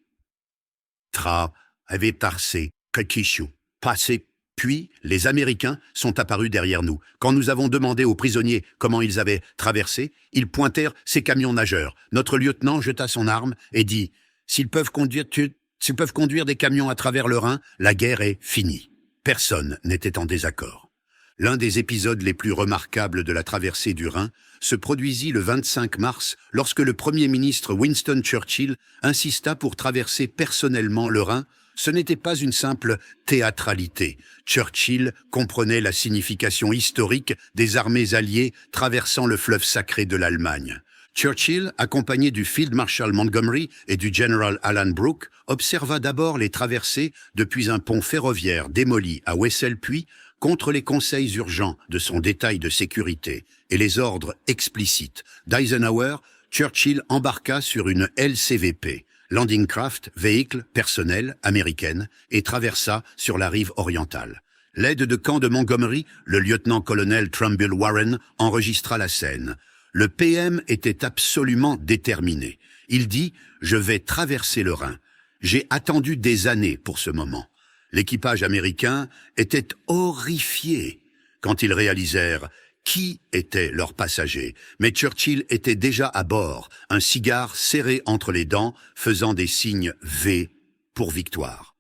Tra, Avetarse, Kakishu, passé. Puis, les Américains sont apparus derrière nous. Quand nous avons demandé aux prisonniers comment ils avaient traversé, ils pointèrent ces camions nageurs. Notre lieutenant jeta son arme et dit « S'ils peuvent conduire des camions à travers le Rhin, la guerre est finie. » Personne n'était en désaccord. L'un des épisodes les plus remarquables de la traversée du Rhin se produisit le 25 mars lorsque le Premier ministre Winston Churchill insista pour traverser personnellement le Rhin. Ce n'était pas une simple théâtralité. Churchill comprenait la signification historique des armées alliées traversant le fleuve sacré de l'Allemagne. Churchill, accompagné du Field Marshal Montgomery et du General Alan Brooke, observa d'abord les traversées depuis un pont ferroviaire démoli à Wessel, puis, contre les conseils urgents de son détail de sécurité et les ordres explicites d'Eisenhower, Churchill embarqua sur une LCVP, Landing Craft, véhicule personnel américaine, et traversa sur la rive orientale. L'aide de camp de Montgomery, le lieutenant-colonel Trumbull Warren, enregistra la scène. Le PM était absolument déterminé. Il dit « Je vais traverser le Rhin. J'ai attendu des années pour ce moment. » L'équipage américain était horrifié quand ils réalisèrent qui étaient leurs passagers. Mais Churchill était déjà à bord, un cigare serré entre les dents, faisant des signes V pour victoire.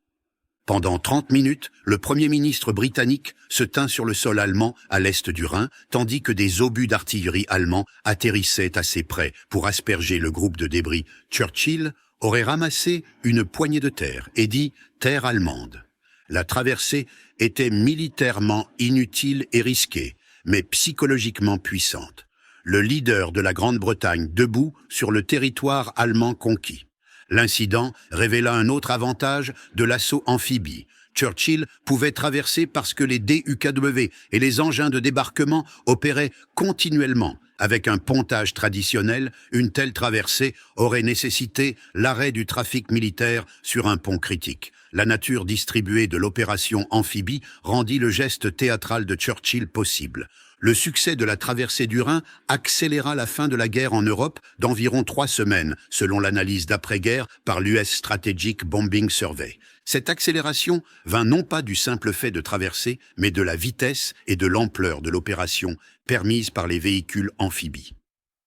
Pendant 30 minutes, le Premier ministre britannique se tint sur le sol allemand à l'est du Rhin, tandis que des obus d'artillerie allemands atterrissaient assez près pour asperger le groupe de débris. Churchill aurait ramassé une poignée de terre et dit « terre allemande ». La traversée était militairement inutile et risquée, mais psychologiquement puissante. Le leader de la Grande-Bretagne debout sur le territoire allemand conquis. L'incident révéla un autre avantage de l'assaut amphibie. Churchill pouvait traverser parce que les DUKW et les engins de débarquement opéraient continuellement. Avec un pontage traditionnel, une telle traversée aurait nécessité l'arrêt du trafic militaire sur un pont critique. La nature distribuée de l'opération amphibie rendit le geste théâtral de Churchill possible. Le succès de la traversée du Rhin accéléra la fin de la guerre en Europe d'environ 3 semaines, selon l'analyse d'après-guerre par l'US Strategic Bombing Survey. Cette accélération vint non pas du simple fait de traverser, mais de la vitesse et de l'ampleur de l'opération permise par les véhicules amphibies.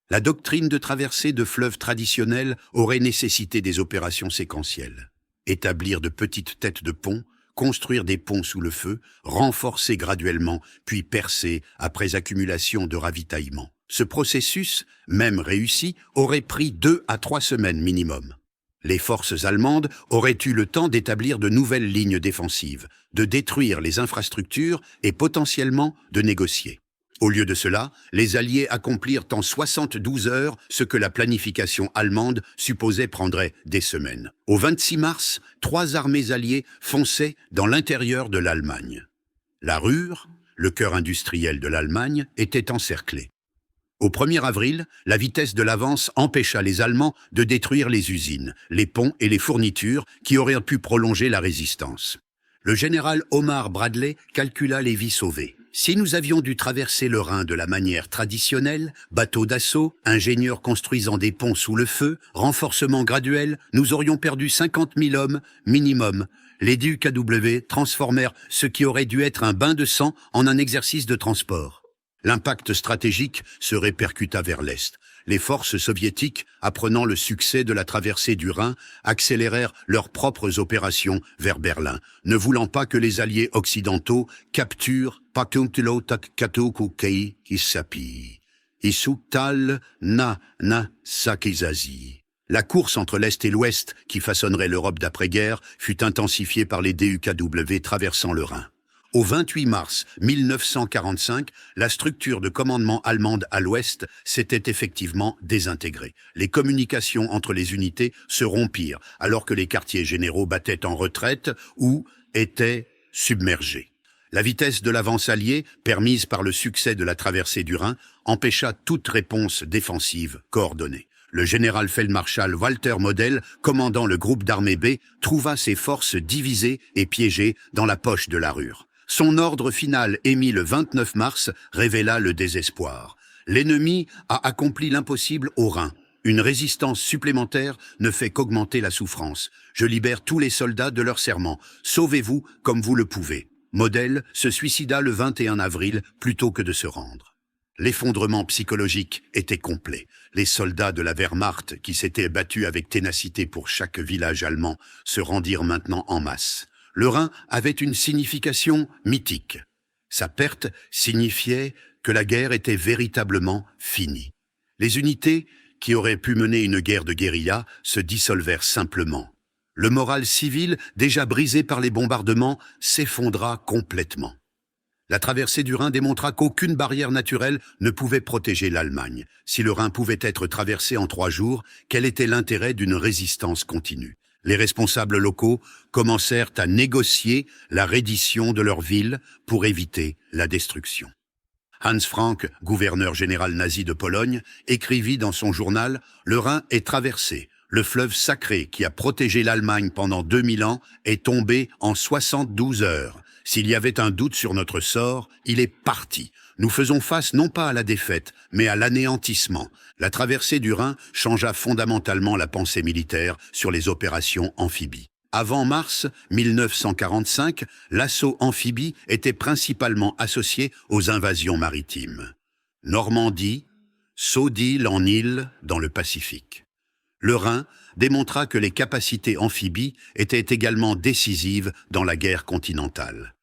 La doctrine de traversée de fleuves traditionnels aurait nécessité des opérations séquentielles. Établir de petites têtes de pont, construire des ponts sous le feu, renforcer graduellement, puis percer après accumulation de ravitaillement. Ce processus, même réussi, aurait pris 2 à 3 semaines minimum. Les forces allemandes auraient eu le temps d'établir de nouvelles lignes défensives, de détruire les infrastructures et potentiellement de négocier. Au lieu de cela, les Alliés accomplirent en 72 heures ce que la planification allemande supposait prendrait des semaines. Au 26 mars, 3 armées alliées fonçaient dans l'intérieur de l'Allemagne. La Ruhr, le cœur industriel de l'Allemagne, était encerclée. Au 1er avril, la vitesse de l'avance empêcha les Allemands de détruire les usines, les ponts et les fournitures qui auraient pu prolonger la résistance. Le général Omar Bradley calcula les vies sauvées. Si nous avions dû traverser le Rhin de la manière traditionnelle, bateaux d'assaut, ingénieurs construisant des ponts sous le feu, renforcement graduel, nous aurions perdu 50 000 hommes minimum. Les DUKW transformèrent ce qui aurait dû être un bain de sang en un exercice de transport. L'impact stratégique se répercuta vers l'Est. Les forces soviétiques, apprenant le succès de la traversée du Rhin, accélérèrent leurs propres opérations vers Berlin, ne voulant pas que les alliés occidentaux capturent Pakuntilotak Katukukei Kisapi, Isuktal na Sakizazi. La course entre l'Est et l'Ouest, qui façonnerait l'Europe d'après-guerre, fut intensifiée par les DUKW traversant le Rhin. Au 28 mars 1945, la structure de commandement allemande à l'ouest s'était effectivement désintégrée. Les communications entre les unités se rompirent, alors que les quartiers généraux battaient en retraite ou étaient submergés. La vitesse de l'avance alliée, permise par le succès de la traversée du Rhin, empêcha toute réponse défensive coordonnée. Le général-feldmarschall Walter Model, commandant le groupe d'armée B, trouva ses forces divisées et piégées dans la poche de la Ruhr. Son ordre final émis le 29 mars révéla le désespoir. L'ennemi a accompli l'impossible au Rhin. Une résistance supplémentaire ne fait qu'augmenter la souffrance. Je libère tous les soldats de leur serment. Sauvez-vous comme vous le pouvez. Model se suicida le 21 avril plutôt que de se rendre. L'effondrement psychologique était complet. Les soldats de la Wehrmacht, qui s'étaient battus avec ténacité pour chaque village allemand, se rendirent maintenant en masse. Le Rhin avait une signification mythique. Sa perte signifiait que la guerre était véritablement finie. Les unités, qui auraient pu mener une guerre de guérilla, se dissolvèrent simplement. Le moral civil, déjà brisé par les bombardements, s'effondra complètement. La traversée du Rhin démontra qu'aucune barrière naturelle ne pouvait protéger l'Allemagne. Si le Rhin pouvait être traversé en 3 jours, quel était l'intérêt d'une résistance continue ? Les responsables locaux commencèrent à négocier la reddition de leur ville pour éviter la destruction. Hans Frank, gouverneur général nazi de Pologne, écrivit dans son journal « Le Rhin est traversé. Le fleuve sacré qui a protégé l'Allemagne pendant 2000 ans est tombé en 72 heures. S'il y avait un doute sur notre sort, il est parti. Nous faisons face non pas à la défaite, mais à l'anéantissement. La traversée du Rhin changea fondamentalement la pensée militaire sur les opérations amphibies. Avant mars 1945, l'assaut amphibie était principalement associé aux invasions maritimes. Normandie, saut d'île en île dans le Pacifique. Le Rhin démontra que les capacités amphibies étaient également décisives dans la guerre continentale.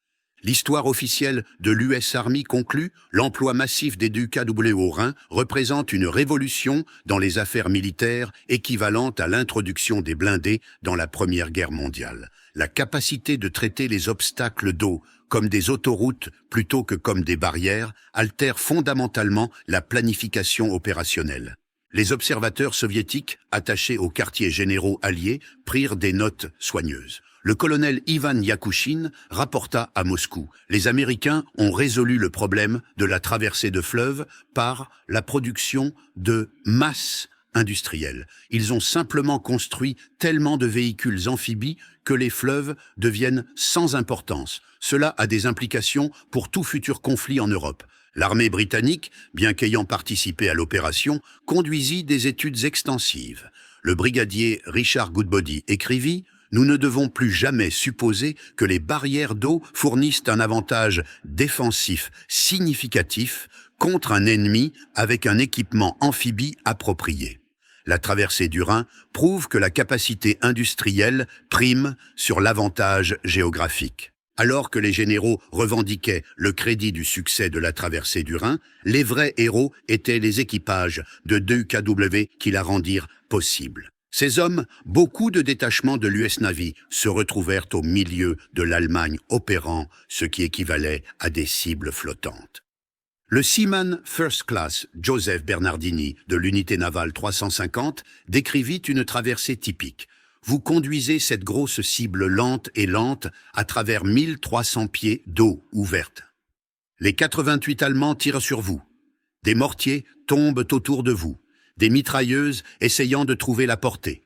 L'histoire officielle de l'US Army conclut, l'emploi massif des DUKW au Rhin représente une révolution dans les affaires militaires équivalente à l'introduction des blindés dans la Première Guerre mondiale. La capacité de traiter les obstacles d'eau comme des autoroutes plutôt que comme des barrières altère fondamentalement la planification opérationnelle. Les observateurs soviétiques, attachés aux quartiers généraux alliés, prirent des notes soigneuses. Le colonel Ivan Yakushine rapporta à Moscou. Les Américains ont résolu le problème de la traversée de fleuves par la production de masse industrielle. Ils ont simplement construit tellement de véhicules amphibies que les fleuves deviennent sans importance. Cela a des implications pour tout futur conflit en Europe. L'armée britannique, bien qu'ayant participé à l'opération, conduisit des études extensives. Le brigadier Richard Goodbody écrivit « Nous ne devons plus jamais supposer que les barrières d'eau fournissent un avantage défensif significatif contre un ennemi avec un équipement amphibie approprié. » La traversée du Rhin prouve que la capacité industrielle prime sur l'avantage géographique. Alors que les généraux revendiquaient le crédit du succès de la traversée du Rhin, les vrais héros étaient les équipages de DUKW qui la rendirent possible. Ces hommes, beaucoup de détachements de l'US Navy se retrouvèrent au milieu de l'Allemagne opérant, ce qui équivalait à des cibles flottantes. Le Seaman First Class Joseph Bernardini de l'unité navale 350 décrivit une traversée typique. Vous conduisez cette grosse cible lente à travers 1300 pieds d'eau ouverte. Les 88 Allemands tirent sur vous. Des mortiers tombent autour de vous. Des mitrailleuses essayant de trouver la portée.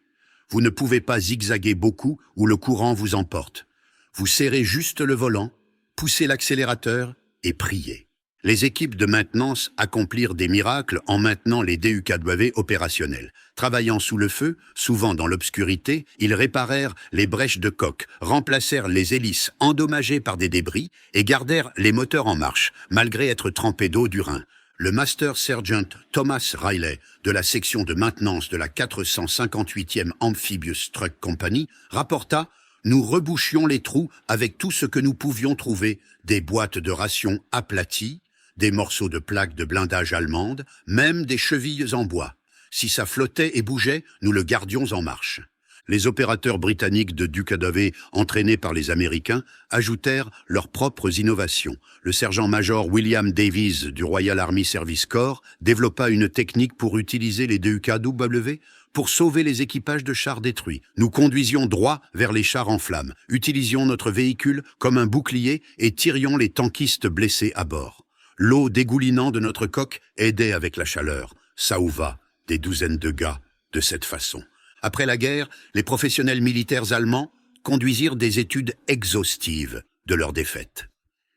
Vous ne pouvez pas zigzaguer beaucoup ou le courant vous emporte. Vous serrez juste le volant, poussez l'accélérateur et priez. Les équipes de maintenance accomplirent des miracles en maintenant les DUKW opérationnels. Travaillant sous le feu, souvent dans l'obscurité, ils réparèrent les brèches de coque, remplacèrent les hélices endommagées par des débris et gardèrent les moteurs en marche, malgré être trempés d'eau du Rhin. Le Master Sergeant Thomas Riley de la section de maintenance de la 458e Amphibious Truck Company rapporta « Nous rebouchions les trous avec tout ce que nous pouvions trouver, des boîtes de rations aplaties, des morceaux de plaques de blindage allemandes, même des chevilles en bois. Si ça flottait et bougeait, nous le gardions en marche. » Les opérateurs britanniques de DUKW, entraînés par les Américains, ajoutèrent leurs propres innovations. Le sergent-major William Davies du Royal Army Service Corps développa une technique pour utiliser les DUKW pour sauver les équipages de chars détruits. Nous conduisions droit vers les chars en flammes, utilisions notre véhicule comme un bouclier et tirions les tankistes blessés à bord. L'eau dégoulinant de notre coque aidait avec la chaleur. Ça où va, des douzaines de gars, de cette façon. Après la guerre, les professionnels militaires allemands conduisirent des études exhaustives de leur défaite.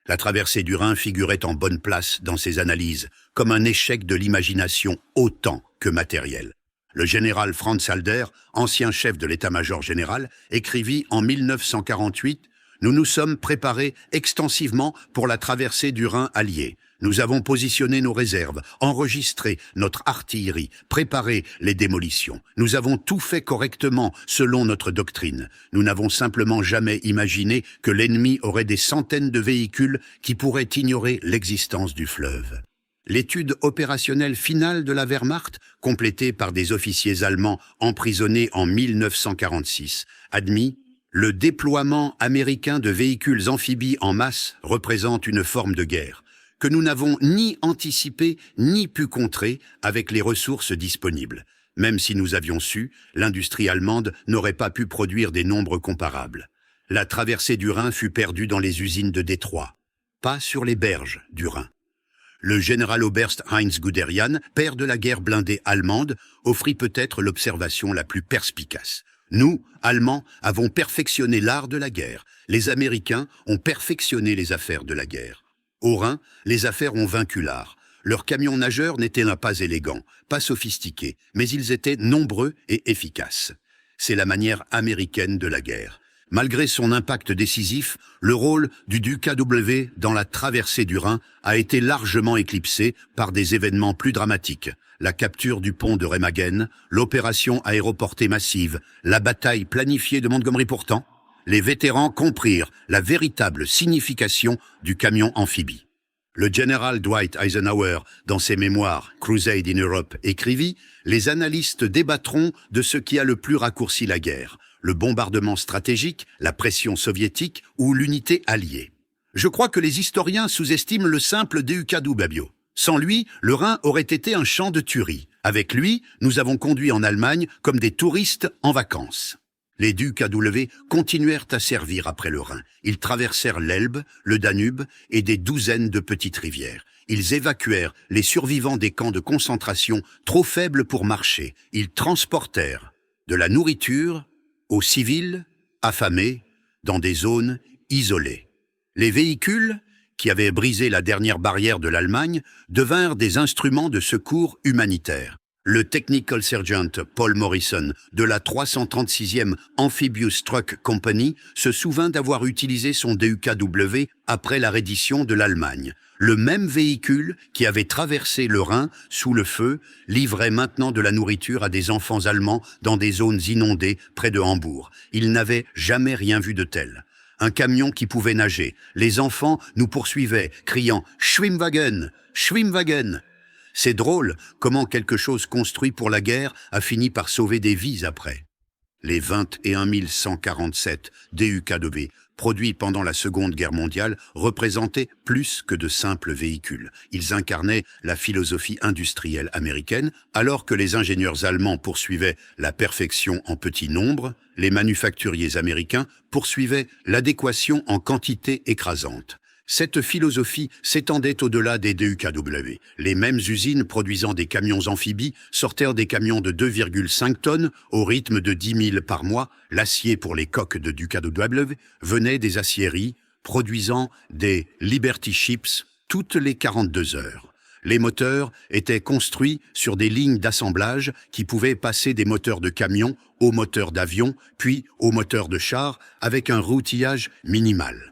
La traversée du Rhin figurait en bonne place dans ces analyses, comme un échec de l'imagination autant que matériel. Le général Franz Halder, ancien chef de l'état-major général, écrivit en 1948 « Nous nous sommes préparés extensivement pour la traversée du Rhin allié. Nous avons positionné nos réserves, enregistré notre artillerie, préparé les démolitions. Nous avons tout fait correctement selon notre doctrine. Nous n'avons simplement jamais imaginé que l'ennemi aurait des centaines de véhicules qui pourraient ignorer l'existence du fleuve. » L'étude opérationnelle finale de la Wehrmacht, complétée par des officiers allemands emprisonnés en 1946, admit « Le déploiement américain de véhicules amphibies en masse représente une forme de guerre que nous n'avons ni anticipé ni pu contrer avec les ressources disponibles. Même si nous avions su, l'industrie allemande n'aurait pas pu produire des nombres comparables. La traversée du Rhin fut perdue dans les usines de Détroit, pas sur les berges du Rhin. Le général-oberst Heinz Guderian, père de la guerre blindée allemande, offrit peut-être l'observation la plus perspicace. Nous, Allemands, avons perfectionné l'art de la guerre. Les Américains ont perfectionné les affaires de la guerre. Au Rhin, les affaires ont vaincu l'art. Leurs camions nageurs n'étaient pas élégants, pas sophistiqués, mais ils étaient nombreux et efficaces. C'est la manière américaine de la guerre. Malgré son impact décisif, le rôle du DUKW dans la traversée du Rhin a été largement éclipsé par des événements plus dramatiques. La capture du pont de Remagen, l'opération aéroportée massive, la bataille planifiée de Montgomery. Pourtant, les vétérans comprirent la véritable signification du camion amphibie. Le général Dwight Eisenhower, dans ses mémoires Crusade in Europe, écrivit « Les analystes débattront de ce qui a le plus raccourci la guerre, le bombardement stratégique, la pression soviétique ou l'unité alliée. Je crois que les historiens sous-estiment le simple DUKW. Sans lui, le Rhin aurait été un champ de tuerie. Avec lui, nous avons conduit en Allemagne comme des touristes en vacances. » Les DUKW continuèrent à servir après le Rhin. Ils traversèrent l'Elbe, le Danube et des douzaines de petites rivières. Ils évacuèrent les survivants des camps de concentration trop faibles pour marcher. Ils transportèrent de la nourriture aux civils affamés dans des zones isolées. Les véhicules, qui avaient brisé la dernière barrière de l'Allemagne, devinrent des instruments de secours humanitaire. Le Technical Sergeant Paul Morrison de la 336e Amphibious Truck Company se souvint d'avoir utilisé son DUKW après la reddition de l'Allemagne. Le même véhicule qui avait traversé le Rhin sous le feu livrait maintenant de la nourriture à des enfants allemands dans des zones inondées près de Hambourg. Il n'avait jamais rien vu de tel. Un camion qui pouvait nager. Les enfants nous poursuivaient, criant « Schwimmwagen, Schwimmwagen !» C'est drôle comment quelque chose construit pour la guerre a fini par sauver des vies après. Les 21 147 DUKW produits pendant la Seconde Guerre mondiale représentaient plus que de simples véhicules. Ils incarnaient la philosophie industrielle américaine, alors que les ingénieurs allemands poursuivaient la perfection en petit nombre, les manufacturiers américains poursuivaient l'adéquation en quantité écrasante. Cette philosophie s'étendait au-delà des DUKW. Les mêmes usines produisant des camions amphibies sortèrent des camions de 2,5 tonnes au rythme de 10 000 par mois. L'acier pour les coques de DUKW venait des aciéries produisant des Liberty Ships toutes les 42 heures. Les moteurs étaient construits sur des lignes d'assemblage qui pouvaient passer des moteurs de camions aux moteurs d'avion, puis aux moteurs de chars avec un routillage minimal.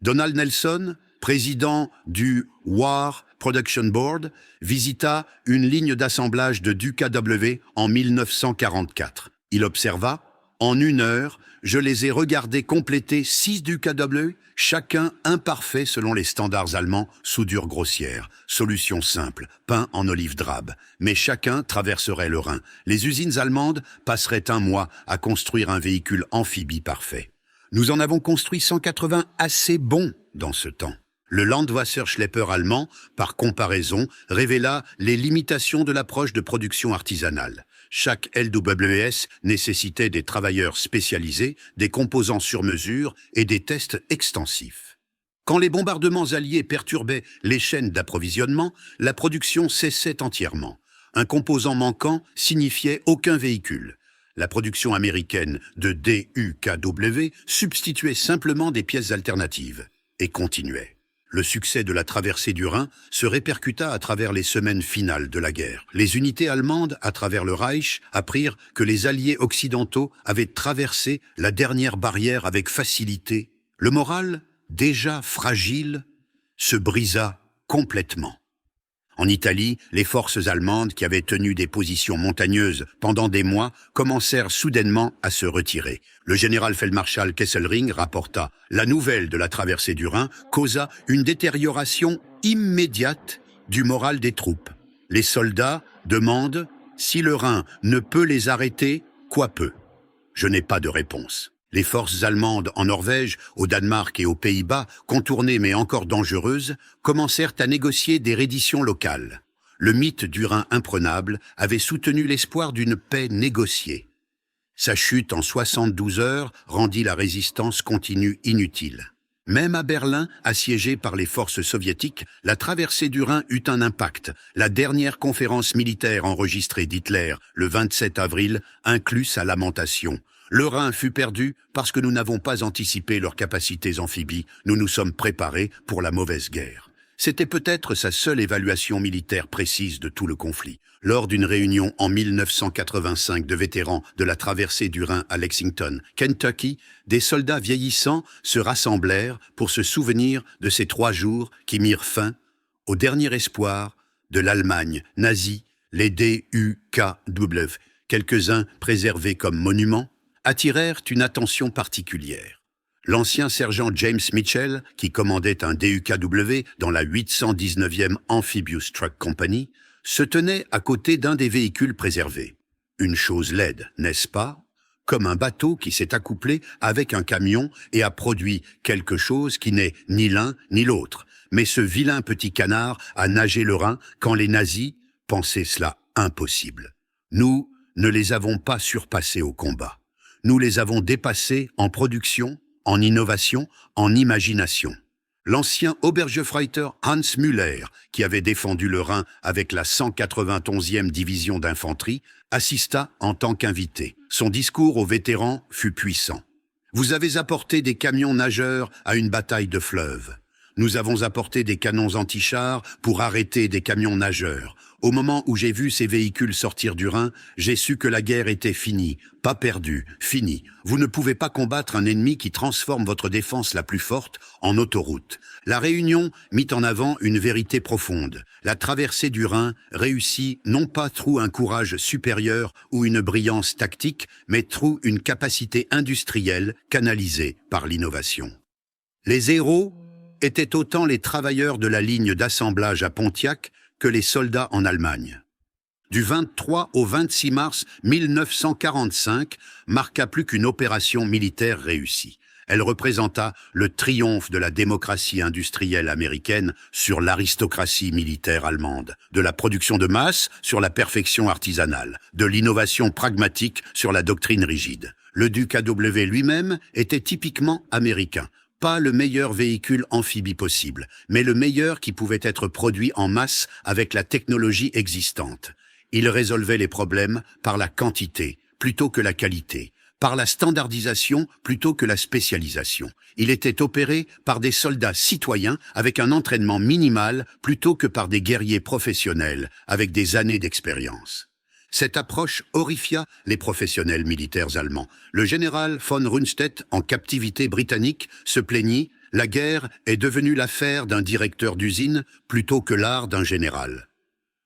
Donald Nelson, président du War Production Board, visita une ligne d'assemblage de DUKW en 1944. Il observa « En 1 heure, je les ai regardés compléter 6 DUKW, chacun imparfait selon les standards allemands, soudure grossière, solution simple, peint en olive drabe. Mais chacun traverserait le Rhin. Les usines allemandes passeraient 1 mois à construire un véhicule amphibie parfait. Nous en avons construit 180 assez bons dans ce temps. » Le Landwasserschlepper allemand, par comparaison, révéla les limitations de l'approche de production artisanale. Chaque LWS nécessitait des travailleurs spécialisés, des composants sur mesure et des tests extensifs. Quand les bombardements alliés perturbaient les chaînes d'approvisionnement, la production cessait entièrement. Un composant manquant signifiait aucun véhicule. La production américaine de DUKW substituait simplement des pièces alternatives et continuait. Le succès de la traversée du Rhin se répercuta à travers les semaines finales de la guerre. Les unités allemandes, à travers le Reich, apprirent que les alliés occidentaux avaient traversé la dernière barrière avec facilité. Le moral, déjà fragile, se brisa complètement. En Italie, les forces allemandes, qui avaient tenu des positions montagneuses pendant des mois, commencèrent soudainement à se retirer. Le général Feldmarschall Kesselring rapporta « La nouvelle de la traversée du Rhin causa une détérioration immédiate du moral des troupes. Les soldats demandent « Si le Rhin ne peut les arrêter, quoi peut ?» Je n'ai pas de réponse. Les forces allemandes en Norvège, au Danemark et aux Pays-Bas, contournées mais encore dangereuses, commencèrent à négocier des redditions locales. Le mythe du Rhin imprenable avait soutenu l'espoir d'une paix négociée. Sa chute en 72 heures rendit la résistance continue inutile. Même à Berlin, assiégé par les forces soviétiques, la traversée du Rhin eut un impact. La dernière conférence militaire enregistrée d'Hitler, le 27 avril, inclut sa lamentation. Le Rhin fut perdu parce que nous n'avons pas anticipé leurs capacités amphibies, nous nous sommes préparés pour la mauvaise guerre. C'était peut-être sa seule évaluation militaire précise de tout le conflit. Lors d'une réunion en 1985 de vétérans de la traversée du Rhin à Lexington, Kentucky, des soldats vieillissants se rassemblèrent pour se souvenir de ces 3 jours qui mirent fin au dernier espoir de l'Allemagne nazie, les DUKW, quelques-uns préservés comme monuments, attirèrent une attention particulière. L'ancien sergent James Mitchell, qui commandait un DUKW dans la 819e Amphibious Truck Company, se tenait à côté d'un des véhicules préservés. Une chose laide, n'est-ce pas? Comme un bateau qui s'est accouplé avec un camion et a produit quelque chose qui n'est ni l'un ni l'autre. Mais ce vilain petit canard a nagé le Rhin quand les nazis pensaient cela impossible. Nous ne les avons pas surpassés au combat. Nous les avons dépassés en production, en innovation, en imagination. L'ancien Obergefreiter Hans Müller, qui avait défendu le Rhin avec la 191e division d'infanterie, assista en tant qu'invité. Son discours aux vétérans fut puissant. « Vous avez apporté des camions nageurs à une bataille de fleuve. Nous avons apporté des canons anti-chars pour arrêter des camions nageurs. Au moment où j'ai vu ces véhicules sortir du Rhin, j'ai su que la guerre était finie, pas perdue, finie. Vous ne pouvez pas combattre un ennemi qui transforme votre défense la plus forte en autoroute. » La réunion mit en avant une vérité profonde. La traversée du Rhin réussit non pas through un courage supérieur ou une brillance tactique, mais through une capacité industrielle canalisée par l'innovation. Les héros étaient autant les travailleurs de la ligne d'assemblage à Pontiac que les soldats en Allemagne. Du 23 au 26 mars 1945 marqua plus qu'une opération militaire réussie. Elle représenta le triomphe de la démocratie industrielle américaine sur l'aristocratie militaire allemande, de la production de masse sur la perfection artisanale, de l'innovation pragmatique sur la doctrine rigide. Le DUKW lui-même était typiquement américain. Pas le meilleur véhicule amphibie possible, mais le meilleur qui pouvait être produit en masse avec la technologie existante. Il résolvait les problèmes par la quantité plutôt que la qualité, par la standardisation plutôt que la spécialisation. Il était opéré par des soldats citoyens avec un entraînement minimal plutôt que par des guerriers professionnels avec des années d'expérience. Cette approche horrifia les professionnels militaires allemands. Le général von Rundstedt, en captivité britannique, se plaignit « La guerre est devenue l'affaire d'un directeur d'usine plutôt que l'art d'un général. »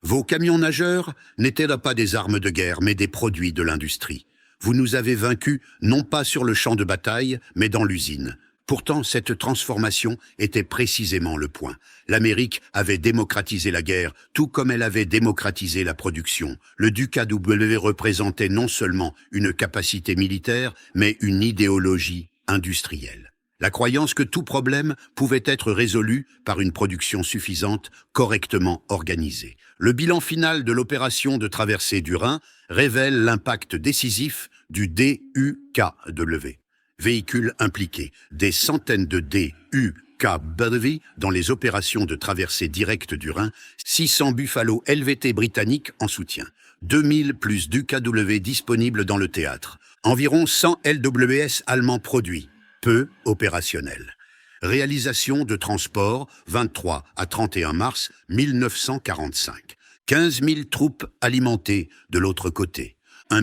Vos camions nageurs n'étaient là pas des armes de guerre, mais des produits de l'industrie. Vous nous avez vaincus non pas sur le champ de bataille, mais dans l'usine. Pourtant, cette transformation était précisément le point. L'Amérique avait démocratisé la guerre, tout comme elle avait démocratisé la production. Le DUKW représentait non seulement une capacité militaire, mais une idéologie industrielle. La croyance que tout problème pouvait être résolu par une production suffisante, correctement organisée. Le bilan final de l'opération de traversée du Rhin révèle l'impact décisif du DUKW. Véhicules impliqués, des centaines de DUKW dans les opérations de traversée directe du Rhin, 600 Buffalo LVT britanniques en soutien, 2000 plus DUKW disponibles dans le théâtre, environ 100 LWS allemands produits, peu opérationnels. Réalisation de transport 23 à 31 mars 1945. 15 000 troupes alimentées de l'autre côté. 1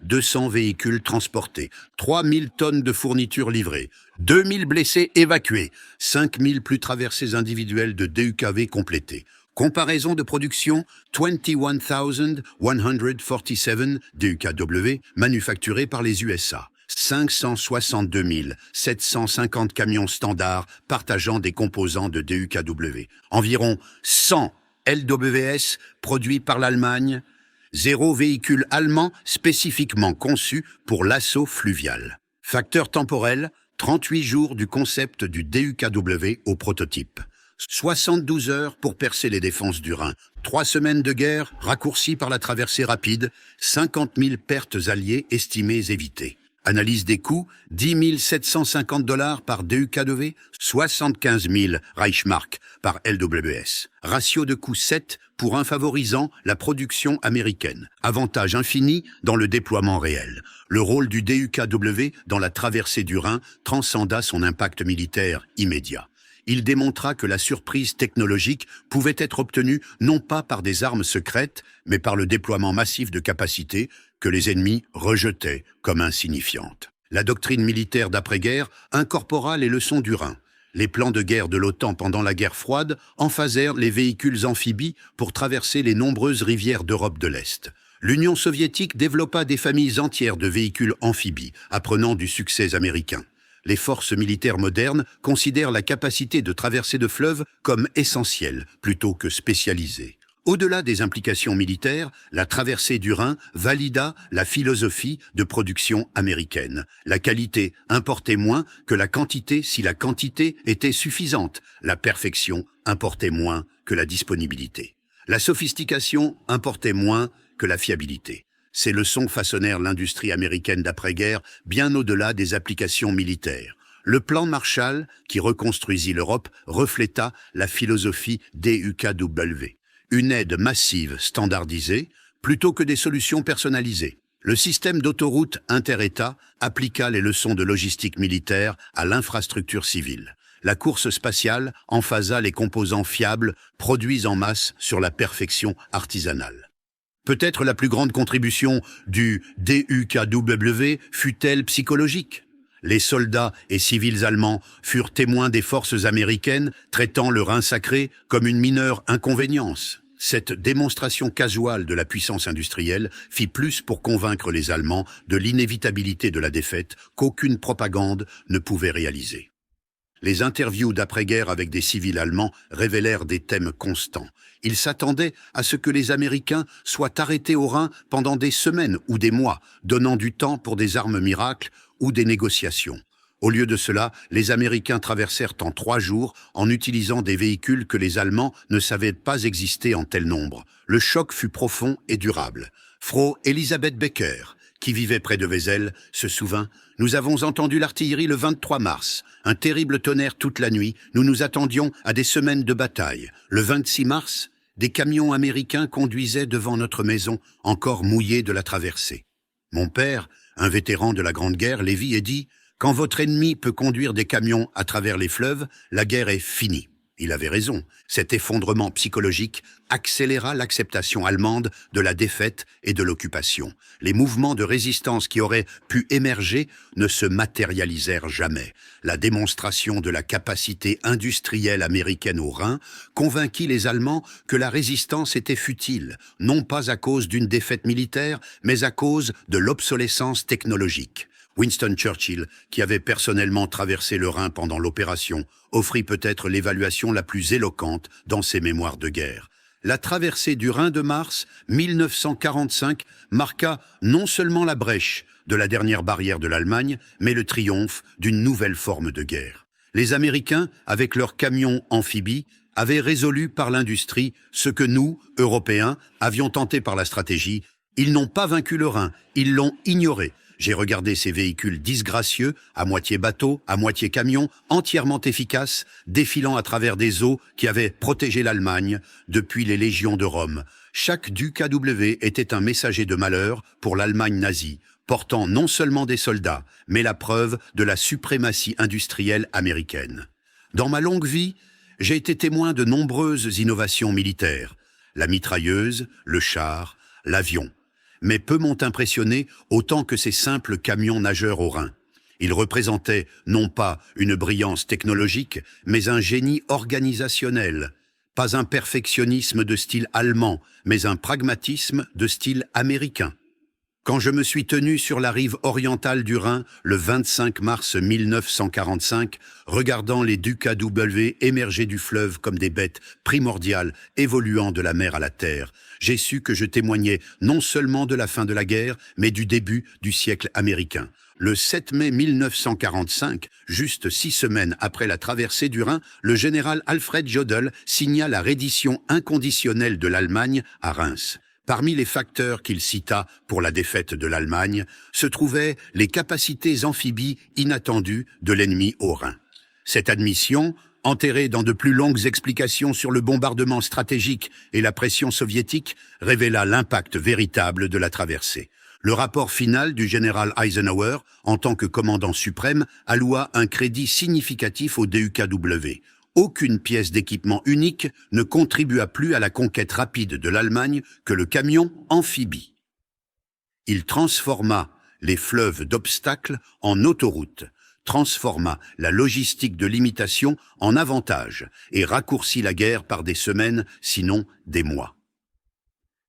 200 véhicules transportés, 3 000 tonnes de fournitures livrées, 2 000 blessés évacués, 5 000 plus traversées individuelles de DUKW complétées. Comparaison de production, 21 147 DUKW manufacturés par les USA. 562 750 camions standards partageant des composants de DUKW. Environ 100 LWS produits par l'Allemagne. 0 véhicule allemand spécifiquement conçu pour l'assaut fluvial. Facteur temporel, 38 jours du concept du DUKW au prototype. 72 heures pour percer les défenses du Rhin. 3 semaines de guerre raccourcies par la traversée rapide. 50 000 pertes alliées estimées évitées. Analyse des coûts, 10 750 $ par DUKW, 75 000 Reichsmark par LWS. Ratio de coût 7 pour un favorisant la production américaine. Avantage infini dans le déploiement réel. Le rôle du DUKW dans la traversée du Rhin transcenda son impact militaire immédiat. Il démontra que la surprise technologique pouvait être obtenue non pas par des armes secrètes, mais par le déploiement massif de capacités que les ennemis rejetaient comme insignifiantes. La doctrine militaire d'après-guerre incorpora les leçons du Rhin. Les plans de guerre de l'OTAN pendant la guerre froide emphasèrent les véhicules amphibies pour traverser les nombreuses rivières d'Europe de l'Est. L'Union soviétique développa des familles entières de véhicules amphibies, apprenant du succès américain. Les forces militaires modernes considèrent la capacité de traverser de fleuves comme essentielle plutôt que spécialisée. Au-delà des implications militaires, la traversée du Rhin valida la philosophie de production américaine. La qualité importait moins que la quantité si la quantité était suffisante. La perfection importait moins que la disponibilité. La sophistication importait moins que la fiabilité. Ces leçons façonnèrent l'industrie américaine d'après-guerre bien au-delà des applications militaires. Le plan Marshall, qui reconstruisit l'Europe, refléta la philosophie DUKW. Une aide massive standardisée plutôt que des solutions personnalisées. Le système d'autoroute inter-États appliqua les leçons de logistique militaire à l'infrastructure civile. La course spatiale emphasa les composants fiables produits en masse sur la perfection artisanale. Peut-être la plus grande contribution du DUKW fut-elle psychologique. Les soldats et civils allemands furent témoins des forces américaines traitant le Rhin sacré comme une mineure inconvénience. Cette démonstration casuale de la puissance industrielle fit plus pour convaincre les Allemands de l'inévitabilité de la défaite qu'aucune propagande ne pouvait réaliser. Les interviews d'après-guerre avec des civils allemands révélèrent des thèmes constants. Ils s'attendaient à ce que les Américains soient arrêtés au Rhin pendant des semaines ou des mois, donnant du temps pour des armes miracles ou des négociations. Au lieu de cela, les Américains traversèrent en 3 jours en utilisant des véhicules que les Allemands ne savaient pas exister en tel nombre. Le choc fut profond et durable. Frau Elisabeth Becker, qui vivait près de Wesel, se souvint « Nous avons entendu l'artillerie le 23 mars. Un terrible tonnerre toute la nuit. Nous nous attendions à des semaines de bataille. Le 26 mars, des camions américains conduisaient devant notre maison, encore mouillés de la traversée. Mon père, un vétéran de la Grande Guerre, les vit et dit « Quand votre ennemi peut conduire des camions à travers les fleuves, la guerre est finie. » Il avait raison. Cet effondrement psychologique accéléra l'acceptation allemande de la défaite et de l'occupation. Les mouvements de résistance qui auraient pu émerger ne se matérialisèrent jamais. La démonstration de la capacité industrielle américaine au Rhin convainquit les Allemands que la résistance était futile, non pas à cause d'une défaite militaire, mais à cause de l'obsolescence technologique. Winston Churchill, qui avait personnellement traversé le Rhin pendant l'opération, offrit peut-être l'évaluation la plus éloquente dans ses mémoires de guerre. La traversée du Rhin de mars 1945 marqua non seulement la brèche de la dernière barrière de l'Allemagne, mais le triomphe d'une nouvelle forme de guerre. Les Américains, avec leurs camions amphibies, avaient résolu par l'industrie ce que nous, Européens, avions tenté par la stratégie. Ils n'ont pas vaincu le Rhin, ils l'ont ignoré. J'ai regardé ces véhicules disgracieux, à moitié bateaux, à moitié camions, entièrement efficaces, défilant à travers des eaux qui avaient protégé l'Allemagne depuis les légions de Rome. Chaque DUKW était un messager de malheur pour l'Allemagne nazie, portant non seulement des soldats, mais la preuve de la suprématie industrielle américaine. Dans ma longue vie, j'ai été témoin de nombreuses innovations militaires. La mitrailleuse, le char, l'avion. Mais peu m'ont impressionné autant que ces simples camions nageurs au Rhin. Ils représentaient non pas une brillance technologique, mais un génie organisationnel. Pas un perfectionnisme de style allemand, mais un pragmatisme de style américain. Quand je me suis tenu sur la rive orientale du Rhin le 25 mars 1945, regardant les DUKW émerger du fleuve comme des bêtes primordiales évoluant de la mer à la terre, j'ai su que je témoignais non seulement de la fin de la guerre, mais du début du siècle américain. Le 7 mai 1945, juste 6 semaines après la traversée du Rhin, le général Alfred Jodl signa la reddition inconditionnelle de l'Allemagne à Reims. Parmi les facteurs qu'il cita pour la défaite de l'Allemagne se trouvaient les capacités amphibies inattendues de l'ennemi au Rhin. Cette admission, enterrée dans de plus longues explications sur le bombardement stratégique et la pression soviétique, révéla l'impact véritable de la traversée. Le rapport final du général Eisenhower, en tant que commandant suprême, alloua un crédit significatif au DUKW. Aucune pièce d'équipement unique ne contribua plus à la conquête rapide de l'Allemagne que le camion amphibie. Il transforma les fleuves d'obstacles en autoroutes, transforma la logistique de l'imitation en avantage et raccourcit la guerre par des semaines, sinon des mois.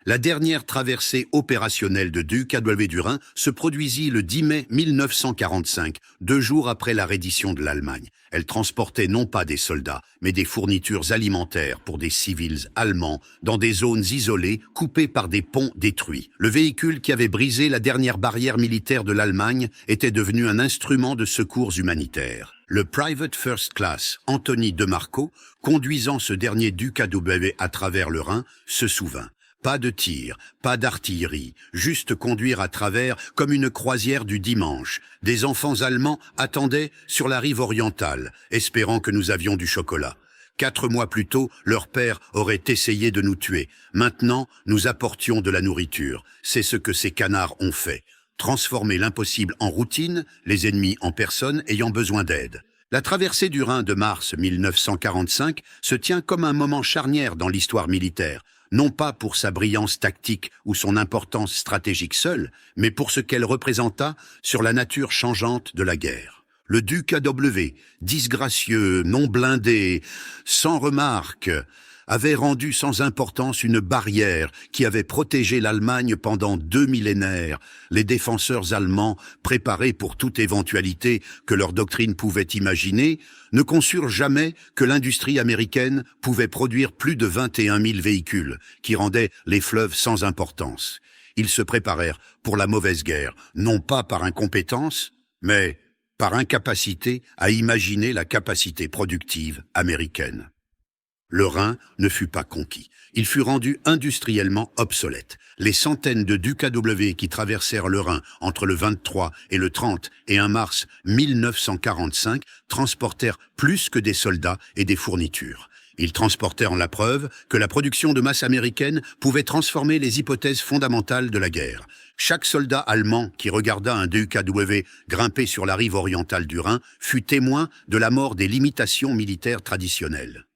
La dernière traversée opérationnelle de DUKW du Rhin se produisit le 10 mai 1945, 2 jours après la reddition de l'Allemagne. Elle transportait non pas des soldats, mais des fournitures alimentaires pour des civils allemands dans des zones isolées, coupées par des ponts détruits. Le véhicule qui avait brisé la dernière barrière militaire de l'Allemagne était devenu un instrument de secours humanitaire. Le Private First Class Anthony DeMarco, conduisant ce dernier DUKW à travers le Rhin, se souvint. Pas de tir, pas d'artillerie, juste conduire à travers comme une croisière du dimanche. Des enfants allemands attendaient sur la rive orientale, espérant que nous avions du chocolat. 4 mois plus tôt, leur père aurait essayé de nous tuer. Maintenant, nous apportions de la nourriture. C'est ce que ces canards ont fait. Transformer l'impossible en routine, les ennemis en personnes ayant besoin d'aide. La traversée du Rhin de mars 1945 se tient comme un moment charnière dans l'histoire militaire. Non pas pour sa brillance tactique ou son importance stratégique seule, mais pour ce qu'elle représenta sur la nature changeante de la guerre. Le DUKW, disgracieux, non blindé, sans remarque, avait rendu sans importance une barrière qui avait protégé l'Allemagne pendant 2 millénaires. Les défenseurs allemands, préparés pour toute éventualité que leur doctrine pouvait imaginer, ne conçurent jamais que l'industrie américaine pouvait produire plus de 21 000 véhicules, qui rendaient les fleuves sans importance. Ils se préparèrent pour la mauvaise guerre, non pas par incompétence, mais par incapacité à imaginer la capacité productive américaine. Le Rhin ne fut pas conquis. Il fut rendu industriellement obsolète. Les centaines de DUKW qui traversèrent le Rhin entre le 23 et le 30 et 1 mars 1945 transportèrent plus que des soldats et des fournitures. Ils transportèrent la preuve que la production de masse américaine pouvait transformer les hypothèses fondamentales de la guerre. Chaque soldat allemand qui regarda un DUKW grimper sur la rive orientale du Rhin fut témoin de la mort des limitations militaires traditionnelles.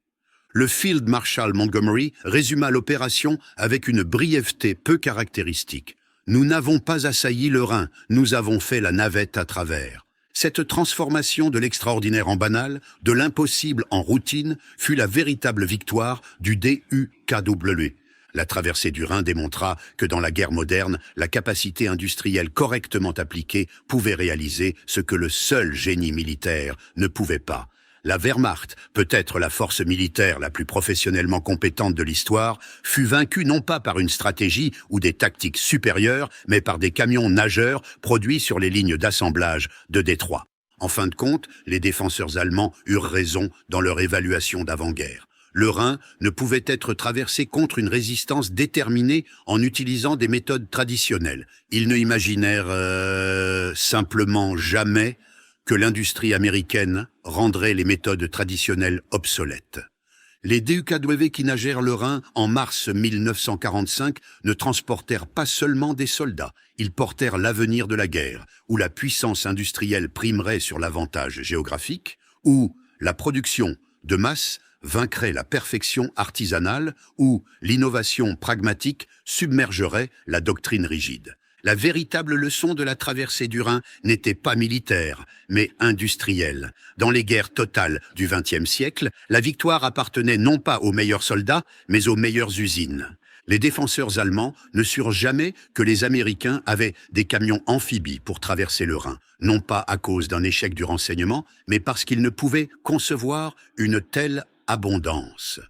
Le Field Marshal Montgomery résuma l'opération avec une brièveté peu caractéristique. « Nous n'avons pas assailli le Rhin, nous avons fait la navette à travers. » Cette transformation de l'extraordinaire en banal, de l'impossible en routine, fut la véritable victoire du DUKW. La traversée du Rhin démontra que dans la guerre moderne, la capacité industrielle correctement appliquée pouvait réaliser ce que le seul génie militaire ne pouvait pas. La Wehrmacht, peut-être la force militaire la plus professionnellement compétente de l'histoire, fut vaincue non pas par une stratégie ou des tactiques supérieures, mais par des camions nageurs produits sur les lignes d'assemblage de Détroit. En fin de compte, les défenseurs allemands eurent raison dans leur évaluation d'avant-guerre. Le Rhin ne pouvait être traversé contre une résistance déterminée en utilisant des méthodes traditionnelles. Ils ne imaginèrent simplement jamais que l'industrie américaine rendrait les méthodes traditionnelles obsolètes. Les DUKW qui nagèrent le Rhin en mars 1945 ne transportèrent pas seulement des soldats, ils portèrent l'avenir de la guerre, où la puissance industrielle primerait sur l'avantage géographique, où la production de masse vaincrait la perfection artisanale, où l'innovation pragmatique submergerait la doctrine rigide. La véritable leçon de la traversée du Rhin n'était pas militaire, mais industrielle. Dans les guerres totales du XXe siècle, la victoire appartenait non pas aux meilleurs soldats, mais aux meilleures usines. Les défenseurs allemands ne surent jamais que les Américains avaient des camions amphibies pour traverser le Rhin, non pas à cause d'un échec du renseignement, mais parce qu'ils ne pouvaient concevoir une telle abondance.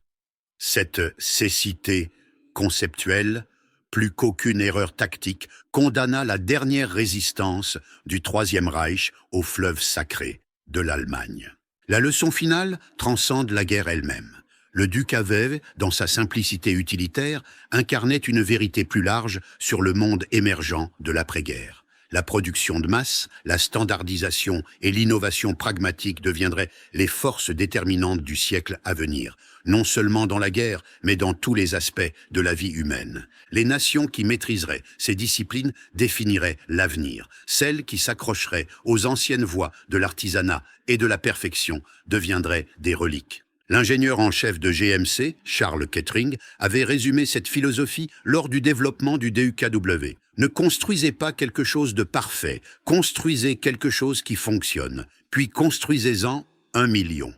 Cette cécité conceptuelle, plus qu'aucune erreur tactique, condamna la dernière résistance du Troisième Reich au fleuve sacré de l'Allemagne. La leçon finale transcende la guerre elle-même. Le Ducavev, dans sa simplicité utilitaire, incarnait une vérité plus large sur le monde émergent de l'après-guerre. La production de masse, la standardisation et l'innovation pragmatique deviendraient les forces déterminantes du siècle à venir, non seulement dans la guerre, mais dans tous les aspects de la vie humaine. Les nations qui maîtriseraient ces disciplines définiraient l'avenir. Celles qui s'accrocheraient aux anciennes voies de l'artisanat et de la perfection deviendraient des reliques. L'ingénieur en chef de GMC, Charles Kettering, avait résumé cette philosophie lors du développement du DUKW. Ne construisez pas quelque chose de parfait, construisez quelque chose qui fonctionne, puis construisez-en 1 million.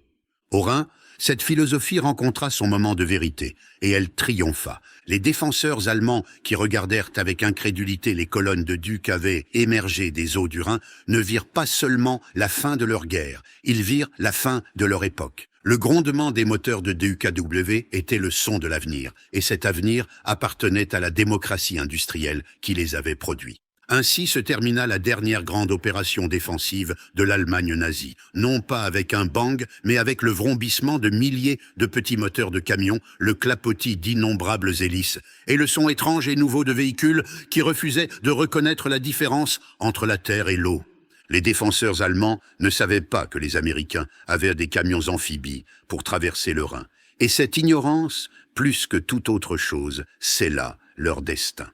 Au Rhin, cette philosophie rencontra son moment de vérité, et elle triompha. Les défenseurs allemands, qui regardèrent avec incrédulité les colonnes de DUKW émerger des eaux du Rhin, ne virent pas seulement la fin de leur guerre, ils virent la fin de leur époque. Le grondement des moteurs de DUKW était le son de l'avenir, et cet avenir appartenait à la démocratie industrielle qui les avait produits. Ainsi se termina la dernière grande opération défensive de l'Allemagne nazie, non pas avec un bang, mais avec le vrombissement de milliers de petits moteurs de camions, le clapotis d'innombrables hélices, et le son étrange et nouveau de véhicules qui refusaient de reconnaître la différence entre la terre et l'eau. Les défenseurs allemands ne savaient pas que les Américains avaient des camions amphibies pour traverser le Rhin. Et cette ignorance, plus que toute autre chose, scella leur destin.